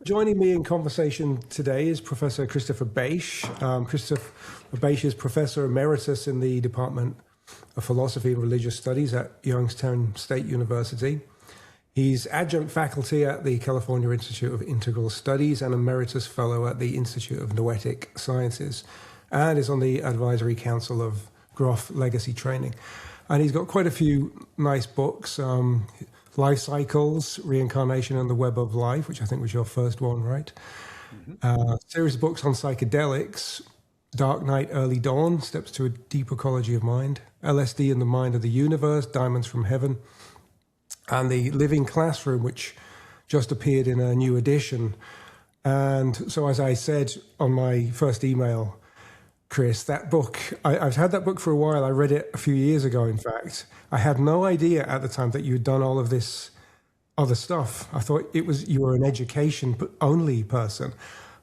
Joining me in conversation today is Professor Christopher Bache. Christopher Bache is Professor Emeritus in the Department of Philosophy and Religious Studies at Youngstown State University. He's adjunct faculty at the California Institute of Integral Studies and Emeritus Fellow at the Institute of Noetic Sciences, and is on the Advisory Council of Grof Legacy Training. And he's got quite a few nice books, Life Cycles, Reincarnation and the Web of Life, which I think was your first one, right? Series of books on psychedelics, Dark Night, Early Dawn, Steps to a Deep Ecology of Mind, LSD and the Mind of the Universe, Diamonds from Heaven, and The Living Classroom, which just appeared in a new edition. And so, as I said on my first email, Chris, that book, I've had that book for a while. I read it a few years ago, in fact. I had no idea at the time that you'd done all of this other stuff. I thought you were an education only person.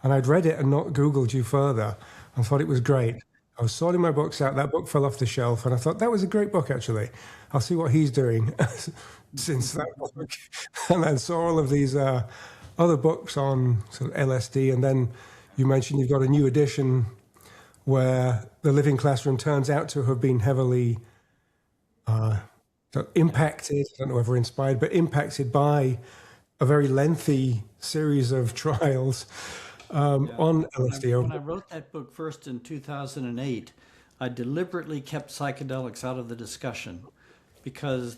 And I'd read it and not Googled you further and thought it was great. I was sorting my books out. That book fell off the shelf and I thought that was a great book, actually. I'll see what he's doing since that book. And then saw all of these other books on sort of LSD. And then you mentioned you've got a new edition where The Living Classroom turns out to have been heavily impacted, I don't know whether inspired, but impacted by a very lengthy series of trials on LSD. When I wrote that book first in 2008, I deliberately kept psychedelics out of the discussion because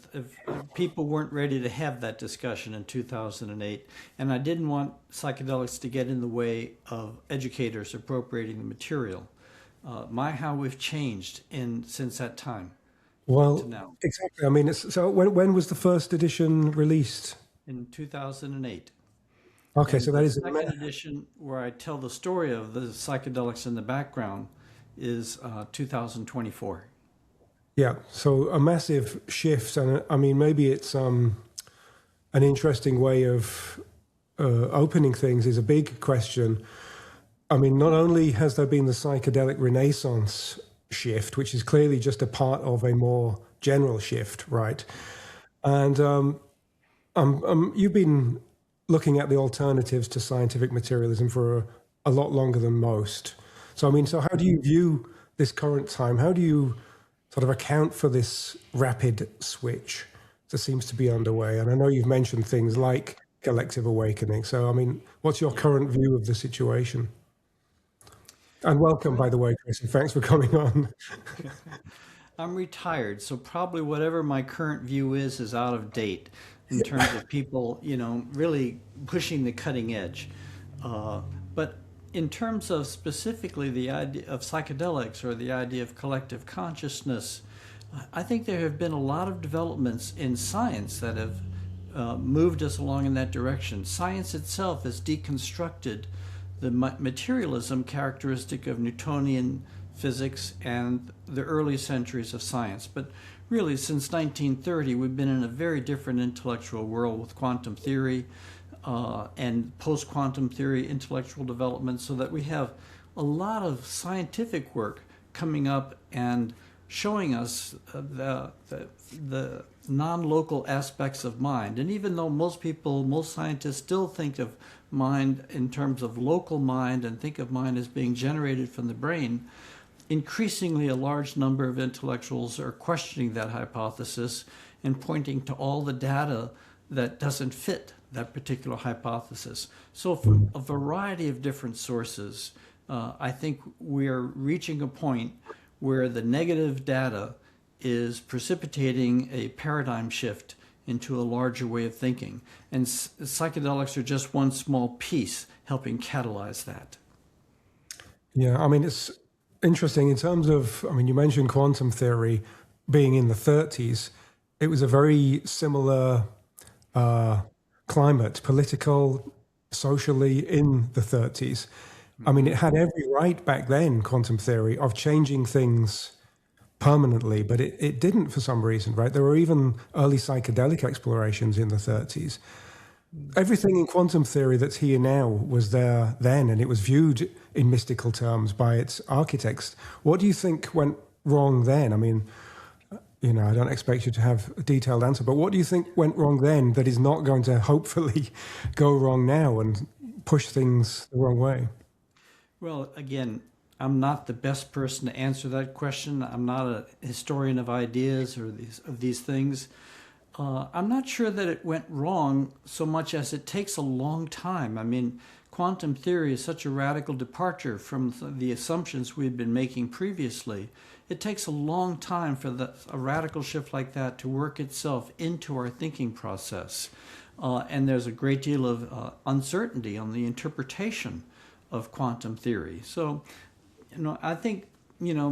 people weren't ready to have that discussion in 2008. And I didn't want psychedelics to get in the way of educators appropriating the material. How we've changed since that time. Well, to now. Exactly. I mean, so when was the first edition released? In 2008. Okay, and so that is the second edition, where I tell the story of the psychedelics in the background, is 2024. Yeah, so a massive shift, and I mean, maybe it's an interesting way of opening things is a big question. I mean, not only has there been the psychedelic renaissance shift, which is clearly just a part of a more general shift, right? And you've been looking at the alternatives to scientific materialism for a lot longer than most. So, I mean, so how do you view this current time? How do you sort of account for this rapid switch that seems to be underway? And I know you've mentioned things like collective awakening. So, I mean, what's your current view of the situation? And welcome, by the way, Chris, and thanks for coming on. I'm retired, so probably whatever my current view is out of date in terms of people, really pushing the cutting edge. But in terms of specifically the idea of psychedelics or the idea of collective consciousness, I think there have been a lot of developments in science that have moved us along in that direction. Science itself has deconstructed the materialism characteristic of Newtonian physics and the early centuries of science. But really, since 1930, we've been in a very different intellectual world with quantum theory and post-quantum theory intellectual development, so that we have a lot of scientific work coming up and showing us the non-local aspects of mind. And even though most scientists still think of mind in terms of local mind and think of mind as being generated from the brain, increasingly a large number of intellectuals are questioning that hypothesis and pointing to all the data that doesn't fit that particular hypothesis. So from a variety of different sources, I think we are reaching a point where the negative data is precipitating a paradigm shift into a larger way of thinking. And psychedelics are just one small piece helping catalyze that. Yeah, I mean, it's interesting in terms of, I mean, you mentioned quantum theory being in the 30s. It was a very similar climate, political, socially, in the 30s. I mean, it had every right back then, quantum theory, of changing things permanently, but it didn't for some reason, right? There were even early psychedelic explorations in the 30s. Everything in quantum theory that's here now was there then, and it was viewed in mystical terms by its architects. What do you think went wrong then? I mean, I don't expect you to have a detailed answer, but what do you think went wrong then that is not going to hopefully go wrong now and push things the wrong way? Well, again, I'm not the best person to answer that question. I'm not a historian of ideas or these things. I'm not sure that it went wrong so much as it takes a long time. I mean, quantum theory is such a radical departure from the assumptions we'd been making previously. It takes a long time for a radical shift like that to work itself into our thinking process. And there's a great deal of uncertainty on the interpretation of quantum theory. So, I think,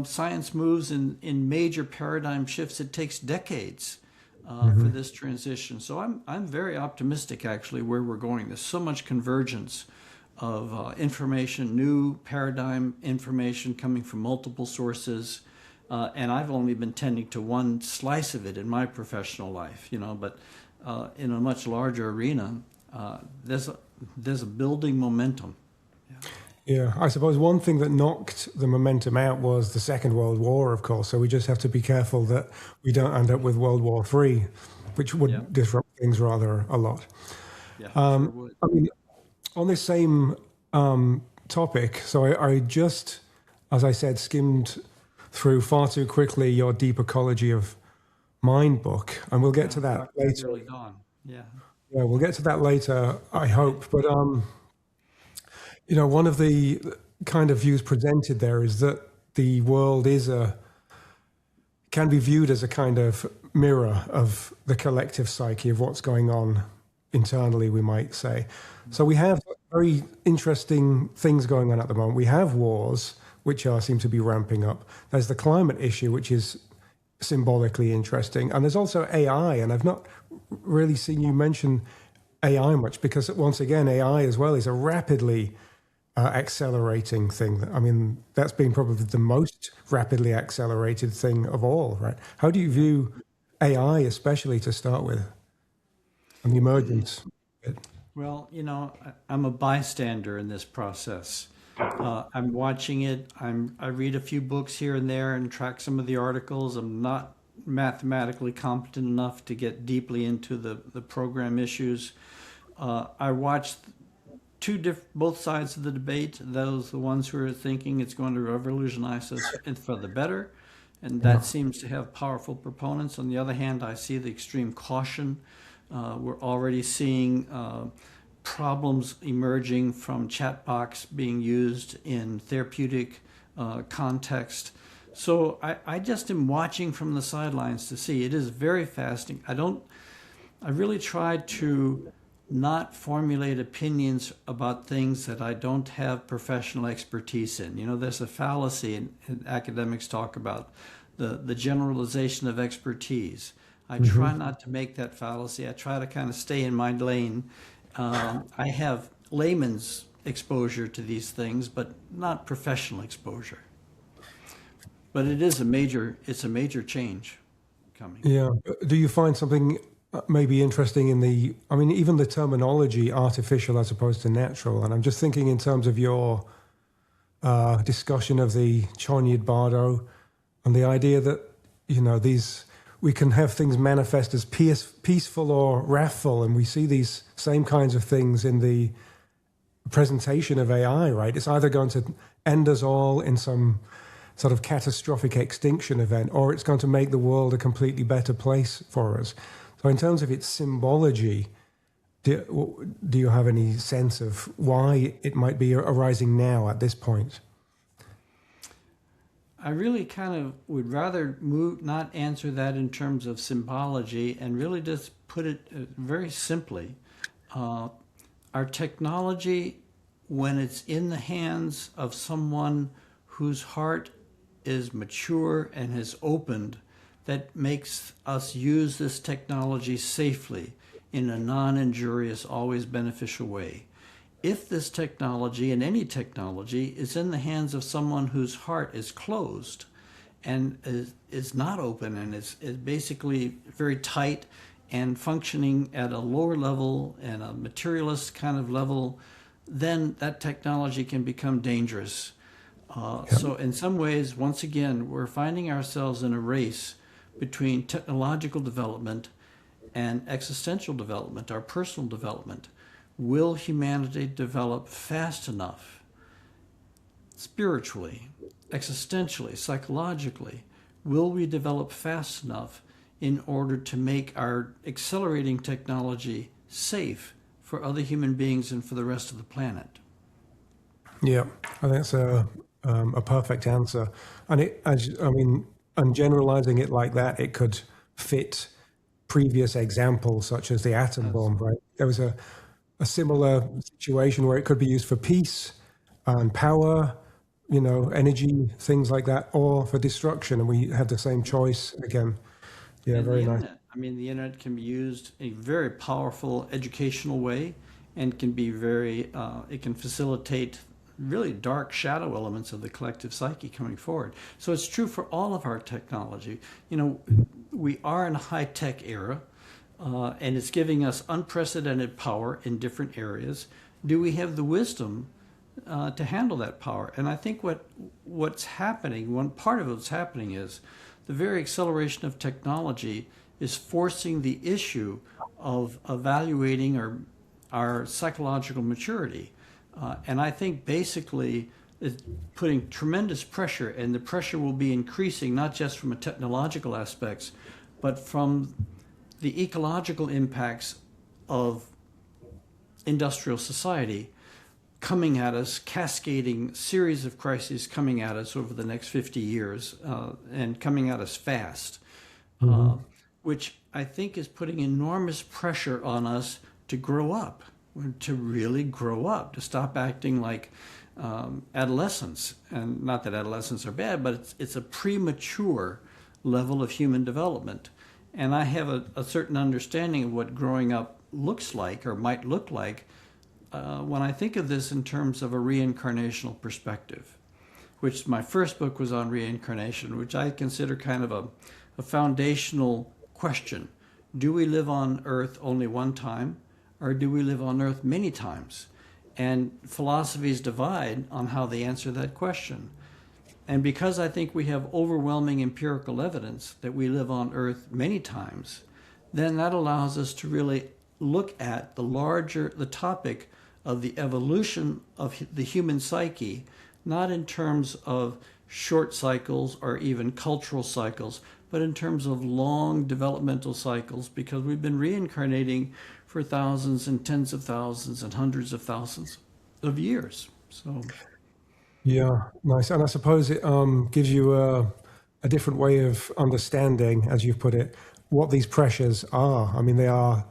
science moves in major paradigm shifts. It takes decades for this transition. So I'm very optimistic, actually, where we're going. There's so much convergence of information, new paradigm information coming from multiple sources. And I've only been tending to one slice of it in my professional life, but in a much larger arena, there's a building momentum. Yeah, I suppose one thing that knocked the momentum out was the Second World War, of course. So we just have to be careful that we don't end up with World War III, which would disrupt things rather a lot. Yeah, sure would. I mean, on this same topic, so I just, as I said, skimmed through far too quickly your Deep Ecology of Mind book, and we'll get to that later. Really gone. Yeah, we'll get to that later, I hope. But one of the kind of views presented there is that the world can be viewed as a kind of mirror of the collective psyche of what's going on internally, we might say. So we have very interesting things going on at the moment. We have wars, which seem to be ramping up. There's the climate issue, which is symbolically interesting. And there's also AI, and I've not really seen you mention AI much, because once again, AI as well is a rapidly accelerating thing. I mean, that's been probably the most rapidly accelerated thing of all, right? How do you view AI, especially to start with, and the emergence? Well, I'm a bystander in this process. I'm watching it. I read a few books here and there and track some of the articles. I'm not mathematically competent enough to get deeply into the program issues. I watched both sides of the debate. Those the ones who are thinking it's going to revolutionize us for the better, and that seems to have powerful proponents. On the other hand, I see the extreme caution. We're already seeing problems emerging from chat box being used in therapeutic context. So I just am watching from the sidelines to see. It is very fascinating. I really try to not formulate opinions about things that I don't have professional expertise in. There's a fallacy in academics talk about the generalization of expertise. I try not to make that fallacy. I try to kind of stay in my lane. I have layman's exposure to these things, but not professional exposure. But it's a major change coming. Yeah. Do you find something maybe interesting in even the terminology artificial as opposed to natural? And I'm just thinking in terms of your discussion of the Chonyid Bardo and the idea that, we can have things manifest as peaceful or wrathful, and we see these same kinds of things in the presentation of AI, right? It's either going to end us all in some sort of catastrophic extinction event, or it's going to make the world a completely better place for us. So in terms of its symbology, do you have any sense of why it might be arising now at this point? I really kind of would rather not answer that in terms of symbology and really just put it very simply. Our technology, when it's in the hands of someone whose heart is mature and has opened, that makes us use this technology safely in a non-injurious, always beneficial way. If this technology, and any technology, is in the hands of someone whose heart is closed and is not open and is basically very tight and functioning at a lower level and a materialist kind of level, then that technology can become dangerous. So in some ways, once again, we're finding ourselves in a race between technological development and existential development, our personal development. will humanity develop fast enough, spiritually, existentially, psychologically? Will we develop fast enough in order to make our accelerating technology safe for other human beings and for the rest of the planet? Yeah, I think that's a perfect answer. And and generalizing it like that, it could fit previous examples such as the atom bomb, right? There was a similar situation where it could be used for peace and power, energy, things like that, or for destruction. And we had the same choice again. Yeah, And the very nice. internet. I mean, the internet can be used in a very powerful educational way and can be it can facilitate really dark shadow elements of the collective psyche coming forward. So it's true for all of our technology. We are in a high-tech era, and it's giving us unprecedented power in different areas. Do we have the wisdom to handle that power? And I think what's happening, one part of what's happening is the very acceleration of technology is forcing the issue of evaluating our psychological maturity. And I think basically it's putting tremendous pressure, and the pressure will be increasing not just from a technological aspects, but from the ecological impacts of industrial society coming at us, cascading series of crises coming at us over the next 50 years and coming at us fast, which I think is putting enormous pressure on us to grow up, to really grow up, to stop acting like adolescents. And not that adolescents are bad, but it's a premature level of human development. And I have a certain understanding of what growing up looks like or might look like when I think of this in terms of a reincarnational perspective, which my first book was on reincarnation, which I consider kind of a foundational question. Do we live on Earth only one time, or do we live on Earth many times? And philosophies divide on how they answer that question. And because I think we have overwhelming empirical evidence that we live on Earth many times, then that allows us to really look at the topic of the evolution of the human psyche, not in terms of short cycles or even cultural cycles, but in terms of long developmental cycles, because we've been reincarnating for thousands and tens of thousands and hundreds of thousands of years. So, Yeah, nice. And I suppose it gives you a different way of understanding, as you've put it, what these pressures are. I mean, they are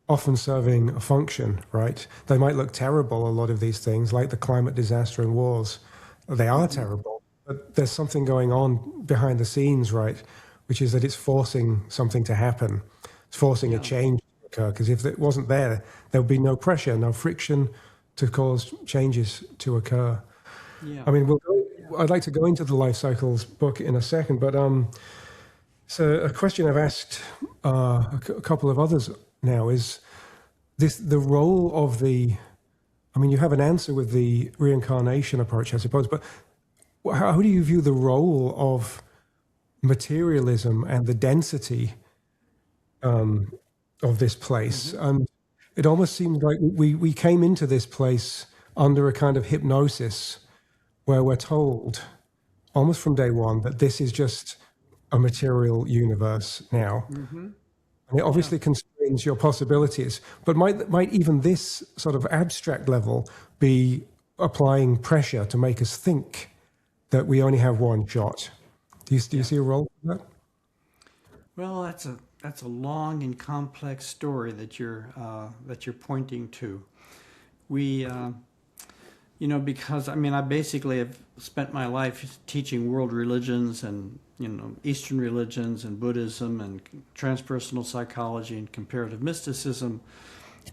often serving a function, right? They might look terrible, a lot of these things, like the climate disaster and wars. They are terrible, but there's something going on behind the scenes, right? Which is that it's forcing something to happen. It's forcing a change to occur, because if it wasn't there, there would be no pressure, no friction to cause changes to occur. yeah. I mean, I'd like to go into the life cycles book in a second, but so a question I've asked a couple of others now is the role of I mean, you have an answer with the reincarnation approach, I suppose, but how do you view the role of materialism and the density of this place? And it almost seems like we came into this place under a kind of hypnosis where we're told almost from day one that this is just a material universe now. And it obviously constrains your possibilities. But might even this sort of abstract level be applying pressure to make us think that we only have one shot? Do you see a role for that? Well, that's a long and complex story that you're pointing to. We, because I mean, I basically have spent my life teaching world religions and Eastern religions and Buddhism and transpersonal psychology and comparative mysticism,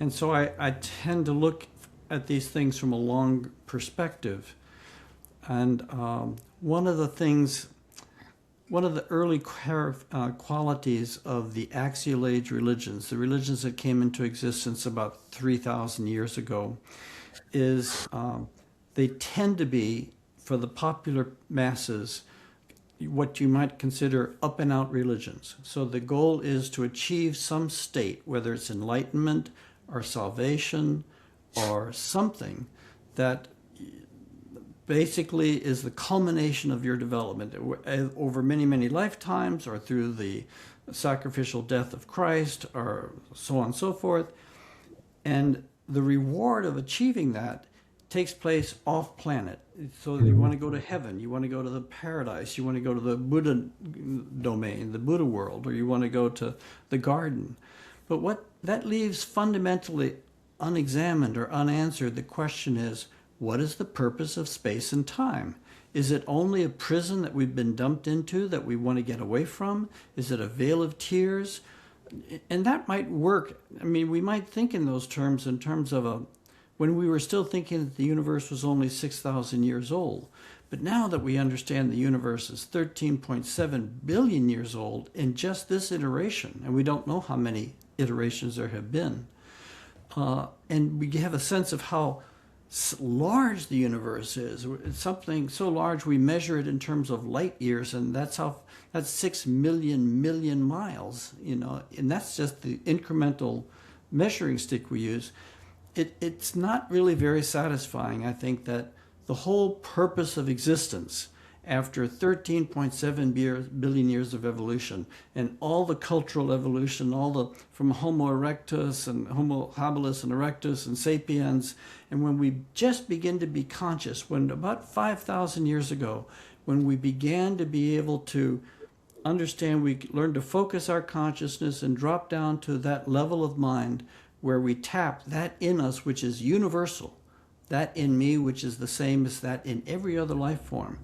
and so I tend to look at these things from a long perspective. And one of the early qualities of the axial age religions, the religions that came into existence about 3,000 years ago, is they tend to be, for the popular masses, what you might consider up and out religions. So the goal is to achieve some state, whether it's enlightenment or salvation or something that basically is the culmination of your development over many, many lifetimes, or through the sacrificial death of Christ, or so on and so forth. And the reward of achieving that takes place off planet. So you want to go to heaven, you want to go to the paradise, you want to go to the Buddha domain, the Buddha world, or you want to go to the garden. But what that leaves fundamentally unexamined or unanswered, the question is, what is the purpose of space and time? Is it only a prison that we've been dumped into that we want to get away from? Is it a veil of tears? And that might work. I mean, we might think in those terms, in terms of when we were still thinking that the universe was only 6,000 years old. But now that we understand the universe is 13.7 billion years old in just this iteration, and we don't know how many iterations there have been, and we have a sense of how large the universe is. It's something so large we measure it in terms of light years, and that's 6 million miles, and that's just the incremental measuring stick we use. It's not really very satisfying, I think, that the whole purpose of existence after 13.7 billion years of evolution and all the cultural evolution, from Homo erectus and Homo habilis and erectus and sapiens, and when we just begin to be conscious, when about 5,000 years ago, when we began to be able to understand, we learned to focus our consciousness and drop down to that level of mind where we tap that in us which is universal, that in me which is the same as that in every other life form.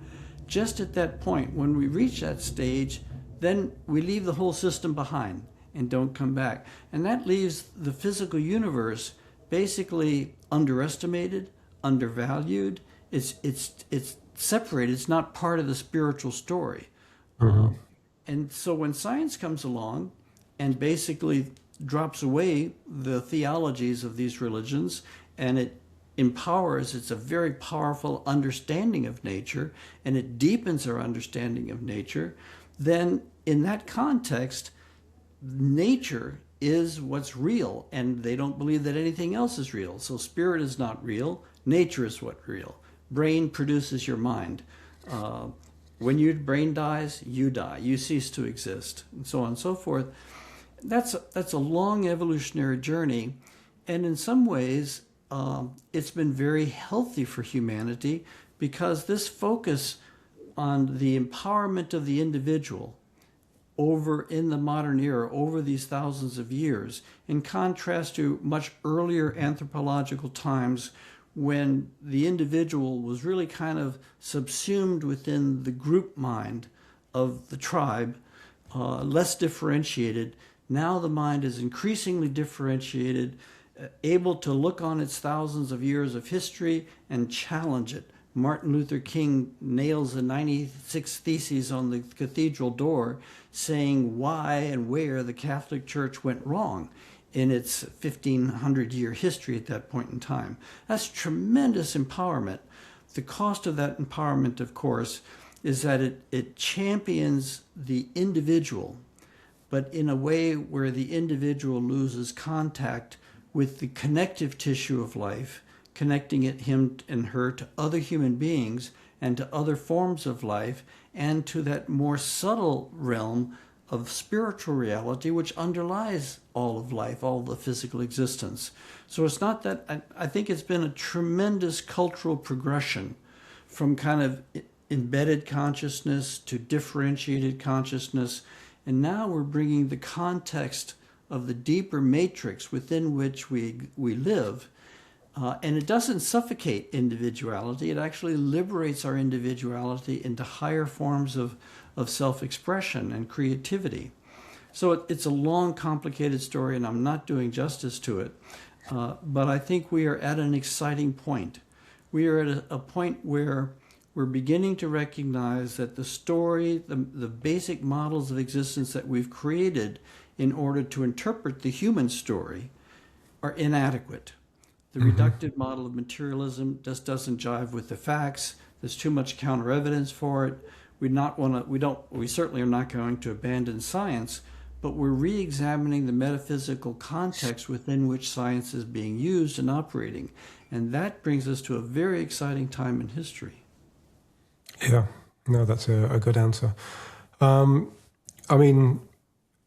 Just at that point, when we reach that stage, then we leave the whole system behind and don't come back. And that leaves the physical universe basically underestimated, undervalued. It's separated. It's not part of the spiritual story. And so when science comes along and basically drops away the theologies of these religions, and it empowers, it's a very powerful understanding of nature, and it deepens our understanding of nature, then in that context, nature is what's real, and they don't believe that anything else is real. So spirit is not real, nature is what's real. Brain produces your mind. When your brain dies, you die, you cease to exist, and so on and so forth. That's a long evolutionary journey, and in some ways, it's been very healthy for humanity, because this focus on the empowerment of the individual over in the modern era, over these thousands of years, in contrast to much earlier anthropological times when the individual was really kind of subsumed within the group mind of the tribe, less differentiated. Now the mind is increasingly differentiated, able to look on its thousands of years of history and challenge it. Martin Luther King nails the 96 Theses on the cathedral door, saying why and where the Catholic Church went wrong in its 1,500-year history at that point in time. That's tremendous empowerment. The cost of that empowerment, of course, is that it champions the individual, but in a way where the individual loses contact with the connective tissue of life, connecting him and her to other human beings and to other forms of life, and to that more subtle realm of spiritual reality which underlies all of life, all the physical existence. So it's not that, I think it's been a tremendous cultural progression from kind of embedded consciousness to differentiated consciousness, and now we're bringing the context of the deeper matrix within which we live. And it doesn't suffocate individuality. It actually liberates our individuality into higher forms of self-expression and creativity. So it's a long, complicated story, and I'm not doing justice to it. But I think we are at an exciting point. We are at a point where we're beginning to recognize that the story, the basic models of existence that we've created in order to interpret the human story, are inadequate. The reductive model of materialism just doesn't jive with the facts. There's too much counter evidence for it. We certainly are not going to abandon science, but we're re-examining the metaphysical context within which science is being used and operating. And that brings us to a very exciting time in history. Yeah, no, that's a good answer. I mean,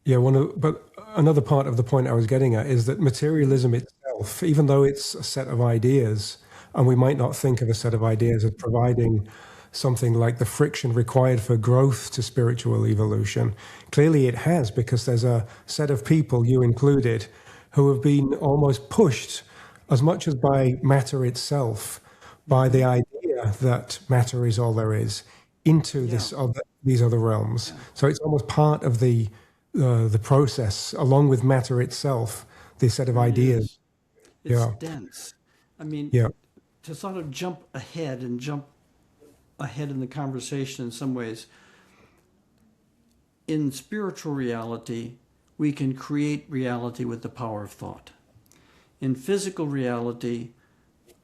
yeah, but another part of the point I was getting at is that materialism itself, even though it's a set of ideas, and we might not think of a set of ideas as providing something like the friction required for growth to spiritual evolution, clearly it has, because there's a set of people, you included, who have been almost pushed, as much as by matter itself, by the idea that matter is all there is, into these other realms. So it's almost part of the process, along with matter itself, this set of ideas. It's Yeah, dense. I mean, yeah, to sort of jump ahead in the conversation in some ways, in spiritual reality, we can create reality with the power of thought. In physical reality,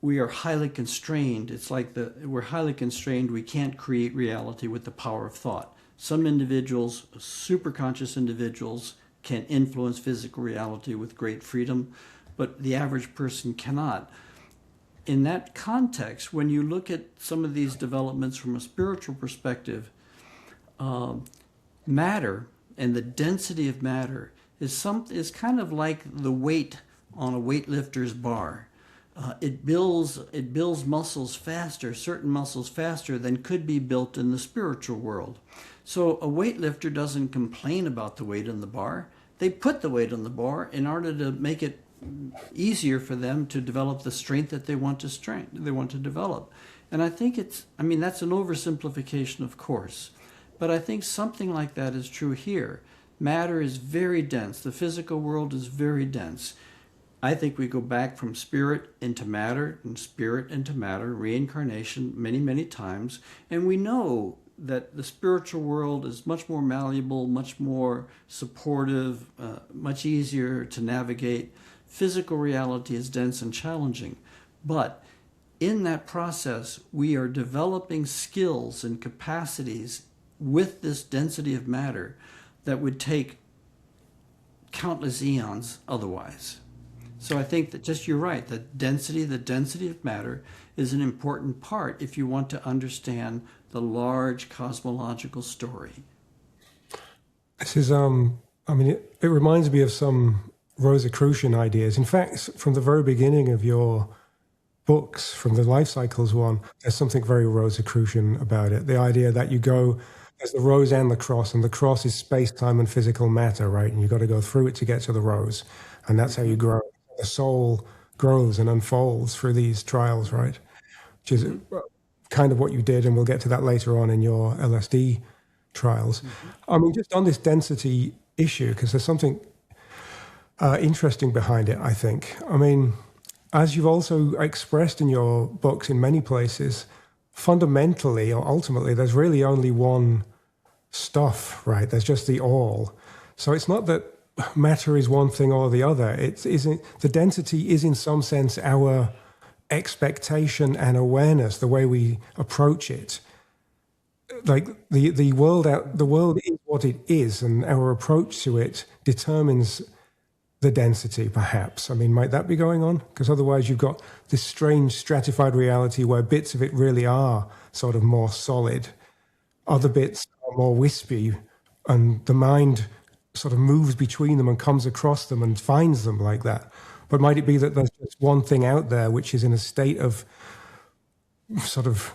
we are highly constrained. It's like we're highly constrained. We can't create reality with the power of thought. Some individuals, superconscious individuals, can influence physical reality with great freedom, but the average person cannot. In that context, when you look at some of these developments from a spiritual perspective, matter and the density of matter is kind of like the weight on a weightlifter's bar. It builds muscles faster, certain muscles faster than could be built in the spiritual world. So a weightlifter doesn't complain about the weight on the bar. They put the weight on the bar in order to make it easier for them to develop the strength that they want to develop. And I think that's an oversimplification, of course, but I think something like that is true here. Matter is very dense. The physical world is very dense. I think we go back from spirit into matter and spirit into matter, reincarnation many, many times, and we know that the spiritual world is much more malleable, much more supportive, much easier to navigate. Physical reality is dense and challenging, but in that process, we are developing skills and capacities with this density of matter that would take countless eons otherwise. So I think that just you're right, the density of matter is an important part if you want to understand the large cosmological story. this is it reminds me of some Rosicrucian ideas. In fact, from the very beginning of your books, from the life cycles one, there's something very Rosicrucian about it. The idea that you go, there's the rose and the cross is space, time, and physical matter, right? And you've got to go through it to get to the rose. And that's how you grow. The soul grows and unfolds through these trials, right? Which is kind of what you did, and we'll get to that later on in your LSD trials. I mean, just on this density issue, because there's something interesting behind it, I think. I mean, as you've also expressed in your books in many places, fundamentally or ultimately, there's really only one stuff, right? There's just the all. So it's not that matter is one thing or the other. The density is in some sense our expectation and awareness, the way we approach it. Like the world is what it is, and our approach to it determines the density, perhaps. I mean, might that be going on? Because otherwise you've got this strange stratified reality where bits of it really are sort of more solid. Other bits are more wispy, and the mind sort of moves between them and comes across them and finds them like that. But might it be that there's just one thing out there which is in a state of sort of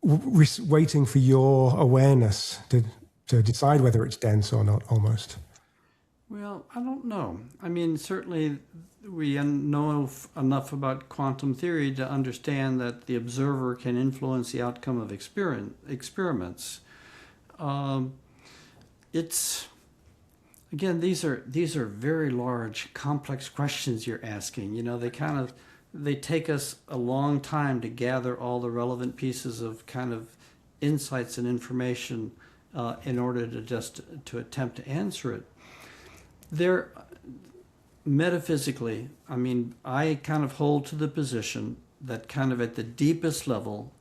waiting for your awareness to decide whether it's dense or not, almost? Well, I don't know. I mean, certainly we know enough about quantum theory to understand that the observer can influence the outcome of experiments. Again, these are very large, complex questions you're asking. You know, they take us a long time to gather all the relevant pieces of kind of insights and information in order to attempt to answer it. Metaphysically, I mean, I kind of hold to the position that kind of at the deepest level,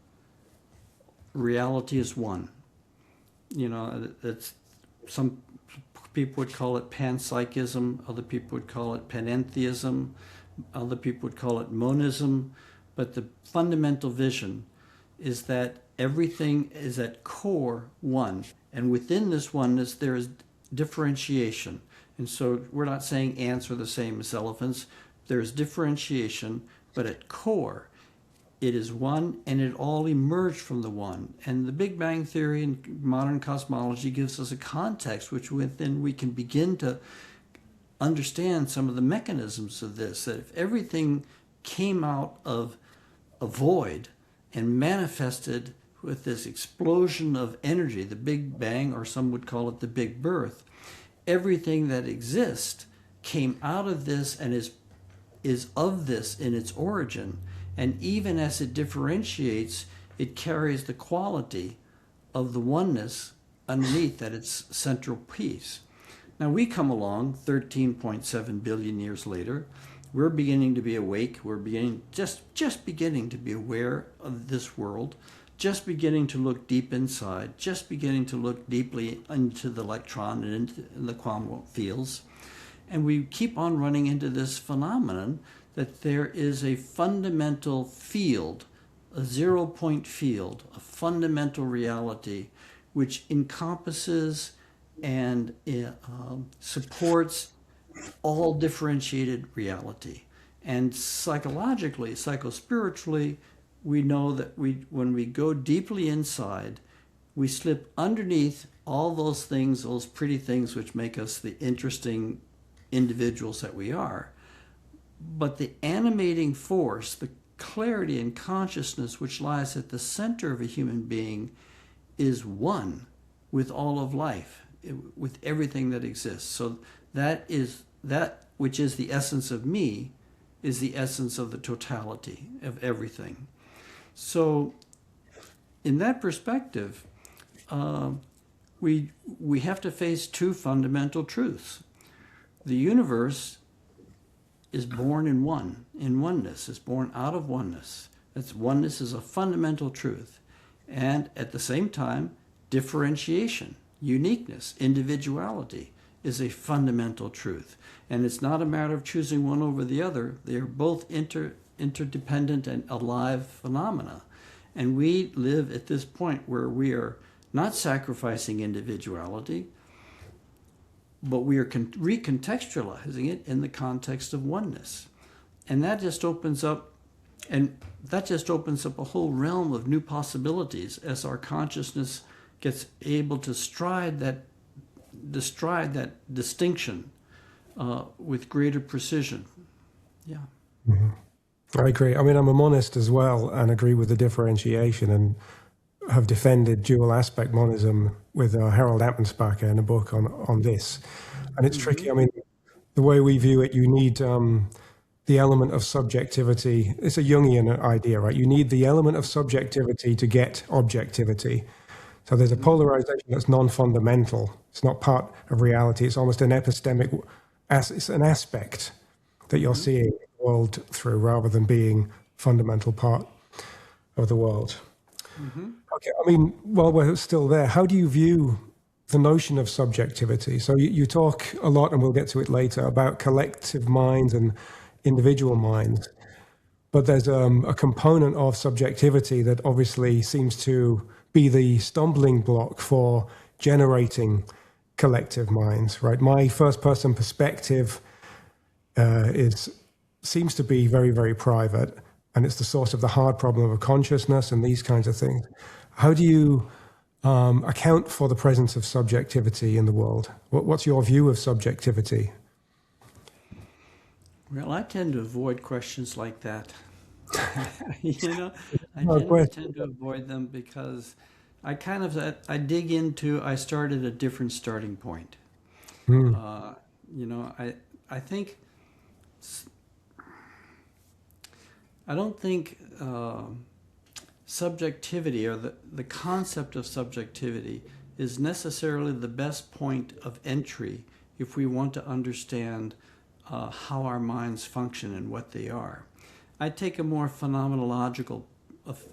reality is one. You know, it's some People would call it panpsychism. Other people would call it panentheism. Other people would call it monism. But the fundamental vision is that everything is at core one. And within this oneness, there is differentiation. And so we're not saying ants are the same as elephants. There's differentiation, but at core, it is one, and it all emerged from the one. And the Big Bang Theory and modern cosmology gives us a context which within we can begin to understand some of the mechanisms of this, that if everything came out of a void and manifested with this explosion of energy, the Big Bang, or some would call it the Big Birth, everything that exists came out of this and is of this in its origin. And even as it differentiates, it carries the quality of the oneness underneath at its central piece. Now we come along 13.7 billion years later. We're beginning to be awake. We're beginning just beginning to be aware of this world, just beginning to look deep inside, just beginning to look deeply into the electron and into the quantum fields. And we keep on running into this phenomenon that there is a fundamental field, a zero-point field, a fundamental reality which encompasses and supports all differentiated reality. And psychologically, psychospiritually, we know that when we go deeply inside, we slip underneath all those things, those pretty things which make us the interesting individuals that we are. But the animating force, the clarity and consciousness which lies at the center of a human being is one with all of life, with everything that exists. So that which is the essence of me is the essence of the totality of everything. So in that perspective, we have to face two fundamental truths. The universe is born in oneness, is born out of oneness. That's oneness is a fundamental truth. And at the same time, differentiation, uniqueness, individuality is a fundamental truth. And it's not a matter of choosing one over the other. They are both interdependent and alive phenomena. And we live at this point where we are not sacrificing individuality, but we are recontextualizing it in the context of oneness. And that just opens up a whole realm of new possibilities as our consciousness gets able to stride that distinction with greater precision. Yeah. Mm-hmm. I agree. I mean, I'm a monist as well and agree with the differentiation and have defended dual aspect monism with Harold Appensbacher in a book on this. And it's tricky. I mean, the way we view it, you need the element of subjectivity. It's a Jungian idea, right? You need the element of subjectivity to get objectivity. So there's a polarization that's non-fundamental. It's not part of reality. It's almost an epistemic, it's an aspect that you're seeing the world through rather than being fundamental part of the world. Okay, I mean, while we're still there, how do you view the notion of subjectivity? So you talk a lot, and we'll get to it later, about collective minds and individual minds. But there's a component of subjectivity that obviously seems to be the stumbling block for generating collective minds, right? My first-person perspective seems to be very, very private, and it's the source of the hard problem of consciousness and these kinds of things. How do you account for the presence of subjectivity in the world? What's your view of subjectivity? Well, I tend to avoid questions like that. I tend to avoid them because I start at a different starting point. I don't think subjectivity or the concept of subjectivity is necessarily the best point of entry if we want to understand how our minds function and what they are. I take a more phenomenological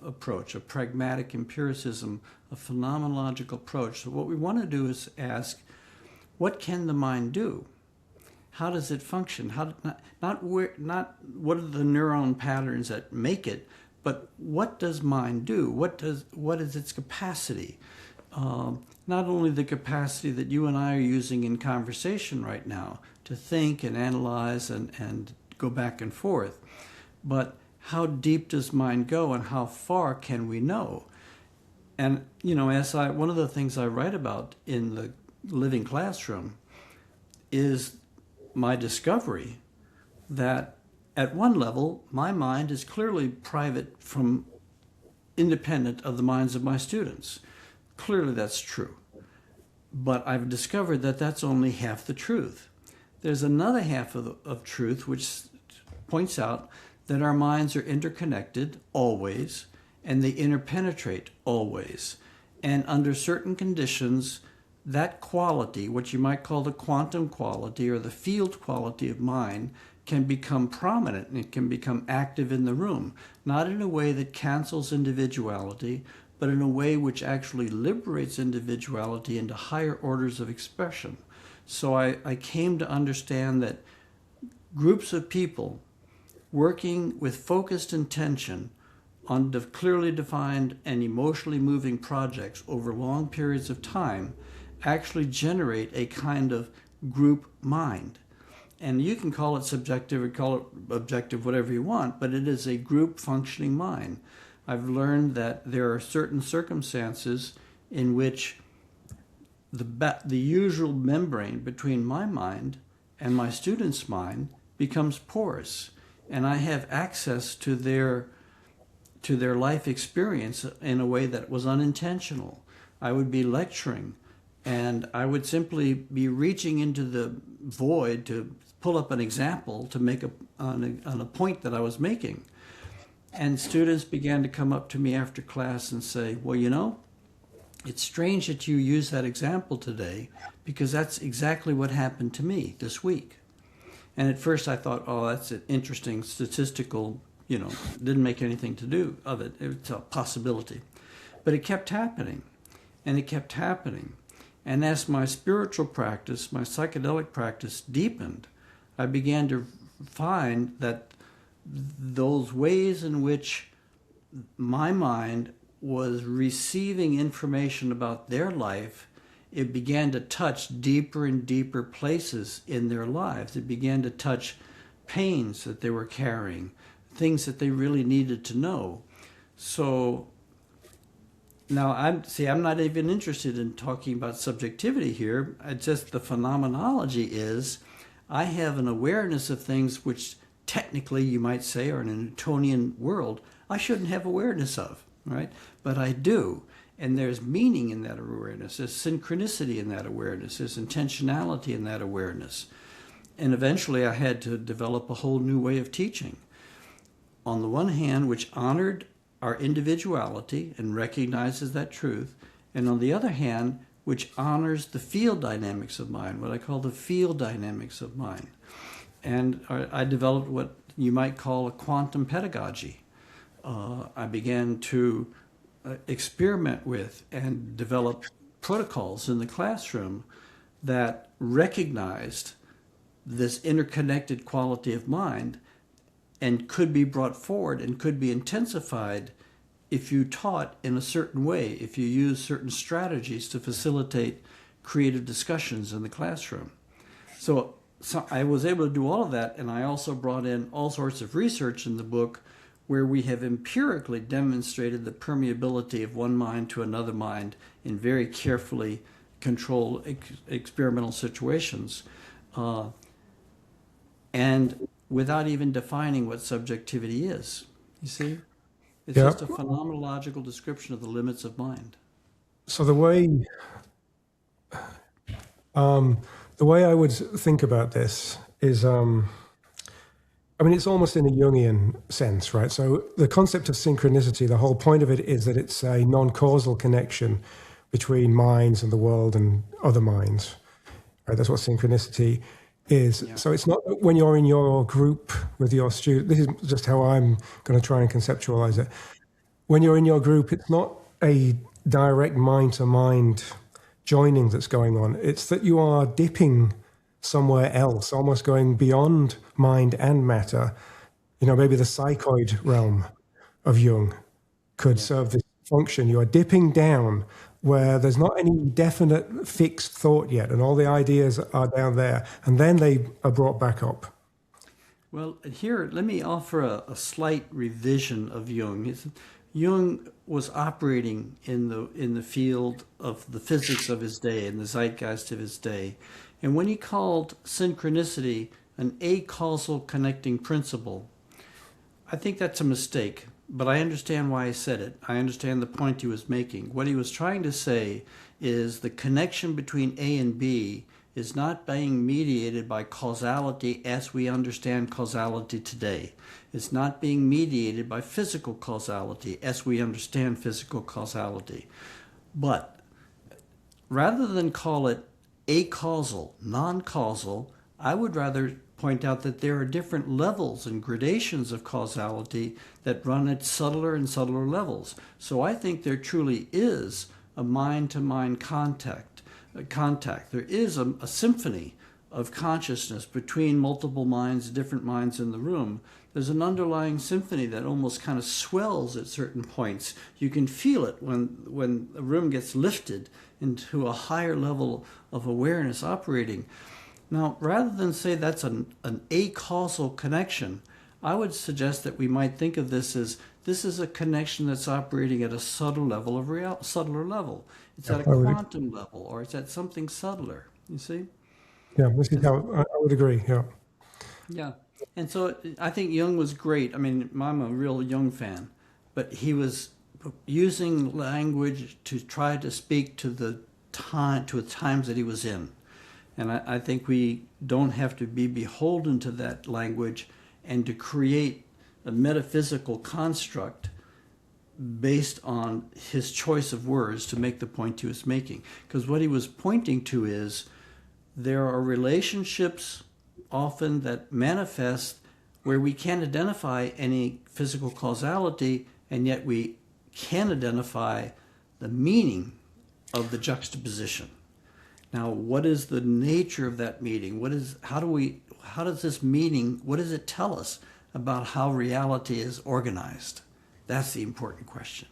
approach, a pragmatic empiricism, a phenomenological approach. So what we want to do is ask, what can the mind do? How does it function? Not what are the neuron patterns that make it, but what does mind do? What is its capacity? Not only the capacity that you and I are using in conversation right now to think and analyze and go back and forth, but how deep does mind go and how far can we know? And, one of the things I write about in the living classroom is my discovery that at one level, my mind is clearly private from independent of the minds of my students. Clearly that's true. But I've discovered that that's only half the truth. There's another half of truth which points out that our minds are interconnected always, and they interpenetrate always. And under certain conditions, that quality, what you might call the quantum quality or the field quality of mind, can become prominent and it can become active in the room, not in a way that cancels individuality, but in a way which actually liberates individuality into higher orders of expression. So I came to understand that groups of people working with focused intention on clearly defined and emotionally moving projects over long periods of time actually generate a kind of group mind. And you can call it subjective or call it objective, whatever you want, but it is a group functioning mind. I've learned that there are certain circumstances in which the usual membrane between my mind and my student's mind becomes porous, and I have access to their life experience in a way that was unintentional. I would be lecturing, and I would simply be reaching into the void to pull up an example to make on a point that I was making. And students began to come up to me after class and say, well, it's strange that you use that example today because that's exactly what happened to me this week. And at first I thought, oh, that's an interesting statistical, didn't make anything to do of it. It's a possibility. But it kept happening, and it kept happening. And as my spiritual practice, my psychedelic practice deepened, I began to find that those ways in which my mind was receiving information about their life, it began to touch deeper and deeper places in their lives. It began to touch pains that they were carrying, things that they really needed to know. So now I'm not even interested in talking about subjectivity here. It's just the phenomenology is I have an awareness of things which technically you might say are in a Newtonian world I shouldn't have awareness of, right? But I do. And there's meaning in that awareness. There's synchronicity in that awareness. There's intentionality in that awareness. And eventually I had to develop a whole new way of teaching. On the one hand, which honored our individuality and recognizes that truth. And on the other hand, which honors the field dynamics of mind, what I call the field dynamics of mind. And I developed what you might call a quantum pedagogy. I began to experiment with and develop protocols in the classroom that recognized this interconnected quality of mind and could be brought forward and could be intensified if you taught in a certain way, if you use certain strategies to facilitate creative discussions in the classroom. So I was able to do all of that, and I also brought in all sorts of research in the book where we have empirically demonstrated the permeability of one mind to another mind in very carefully controlled experimental situations, and without even defining what subjectivity is. You see? It's just a phenomenological description of the limits of mind. So the way I would think about this is, it's almost in a Jungian sense, right? So the concept of synchronicity, the whole point of it is that it's a non-causal connection between minds and the world and other minds. Right? That's what synchronicity is. Yeah. So it's not when you're in your group with your student. This is just how I'm going to try and conceptualize it. When you're in your group, it's not a direct mind-to-mind joining that's going on. It's that you are dipping somewhere else, almost going beyond mind and matter. Maybe the psychoid realm of Jung could serve this function. You are dipping down where there's not any definite fixed thought yet, and all the ideas are down there, and then they are brought back up. Well, here, let me offer a slight revision of Jung. Jung was operating in the field of the physics of his day, in the zeitgeist of his day. And when he called synchronicity an acausal connecting principle, I think that's a mistake, but I understand why he said it. I understand the point he was making. What he was trying to say is the connection between A and B is not being mediated by causality as we understand causality today. It's not being mediated by physical causality as we understand physical causality. But rather than call it acausal, non-causal, I would rather point out that there are different levels and gradations of causality that run at subtler and subtler levels. So I think there truly is a mind-to-mind contact. There is a symphony of consciousness between multiple minds, different minds in the room. There's an underlying symphony that almost kind of swells at certain points. You can feel it when a room gets lifted into a higher level of awareness operating. Now, rather than say that's an acausal connection, I would suggest that we might think of this is a connection that's operating at a subtler level. It's at a quantum level, or it's at something subtler. You see? Yeah, this is how I would agree. Yeah. Yeah, and so I think Jung was great. I mean, I'm a real Jung fan, but he was using language to try to speak to the times that he was in. And I think we don't have to be beholden to that language and to create a metaphysical construct based on his choice of words to make the point he was making. Because what he was pointing to is there are relationships often that manifest where we can't identify any physical causality, and yet we can identify the meaning of the juxtaposition. Now, what is the nature of that meaning? What does this meaning, what does it tell us about how reality is organized? That's the important question.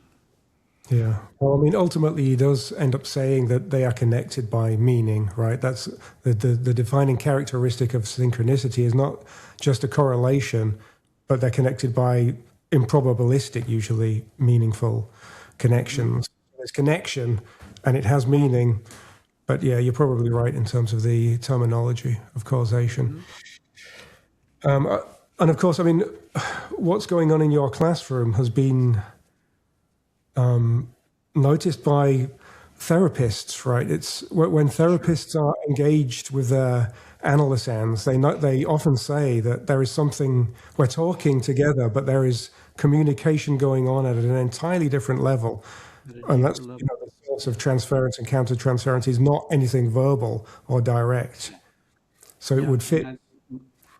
Yeah. Well, I mean, ultimately, he does end up saying that they are connected by meaning, right? That's the defining characteristic of synchronicity is not just a correlation, but they're connected by improbabilistic, usually meaningful connections. There's connection and it has meaning. But yeah, you're probably right in terms of the terminology of causation. And of course, I mean, what's going on in your classroom has been noticed by therapists, right? It's when therapists are engaged with their analysands, they often say that there is something, we're talking together, but there is communication going on at an entirely different level. And that's the source of transference and countertransference is not anything verbal or direct. So it would fit.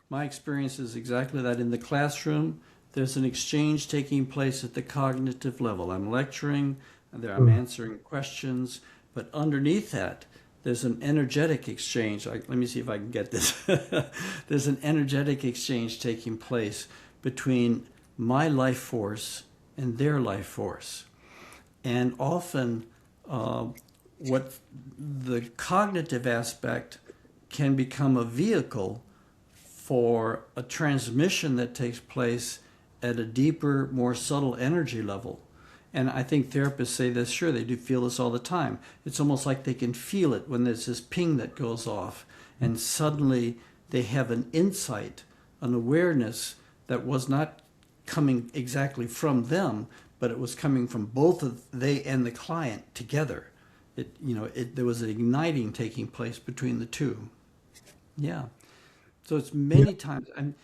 My experience is exactly that. In the classroom, there's an exchange taking place at the cognitive level. I'm lecturing, I'm answering questions, but underneath that, there's an energetic exchange. Let me see if I can get this. There's an energetic exchange taking place between my life force and their life force. And often, what the cognitive aspect can become a vehicle for a transmission that takes place at a deeper, more subtle energy level. And I think therapists say this, sure, they do feel this all the time. It's almost like they can feel it when there's this ping that goes off, and suddenly they have an insight, an awareness that was not coming exactly from them, but it was coming from both of they and the client together. There was an igniting taking place between the two. Yeah. So it's many times, and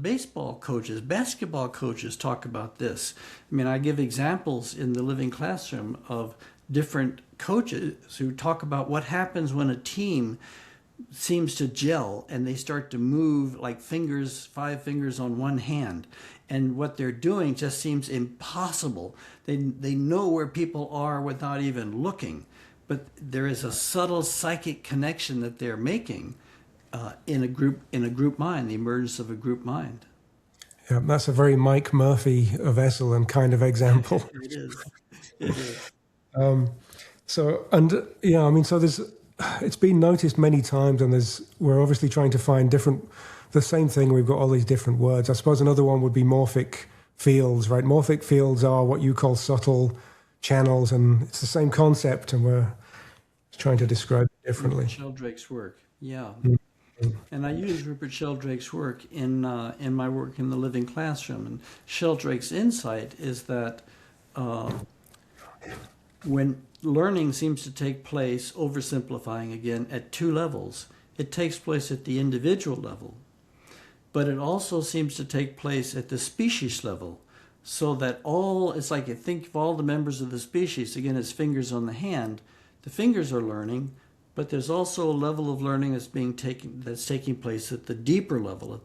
baseball coaches, basketball coaches talk about this. I mean, I give examples in the living classroom of different coaches who talk about what happens when a team seems to gel and they start to move like fingers, 5 fingers on one hand. And what they're doing just seems impossible. They know where people are without even looking. but there is a subtle psychic connection that they're making in a group mind, the emergence of a group mind. Yeah, that's a very Mike Murphy of Esalen kind of example. It is. It is. So, and yeah, I mean, so it's been noticed many times, and we're obviously trying to find the same thing. We've got all these different words. I suppose another one would be morphic fields, right? Morphic fields are what you call subtle channels, and it's the same concept, and we're trying to describe it differently. Rupert Sheldrake's work, yeah. Mm-hmm. And I use Rupert Sheldrake's work in my work in the living classroom. And Sheldrake's insight is that when learning seems to take place, oversimplifying again, at two levels, it takes place at the individual level, but it also seems to take place at the species level, so that it's like you think of all the members of the species, again, as fingers on the hand. The fingers are learning, but there's also a level of learning that's taking place at the deeper level,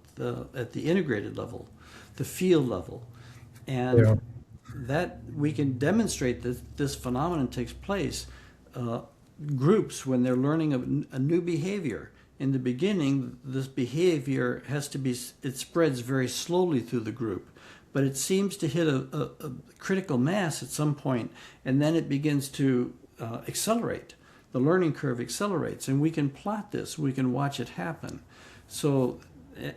at the integrated level, the field level. And that we can demonstrate that this phenomenon takes place. Groups, when they're learning a new behavior, in the beginning, this behavior it spreads very slowly through the group, but it seems to hit a critical mass at some point, and then it begins to accelerate. The learning curve accelerates, and we can plot this. We can watch it happen. So,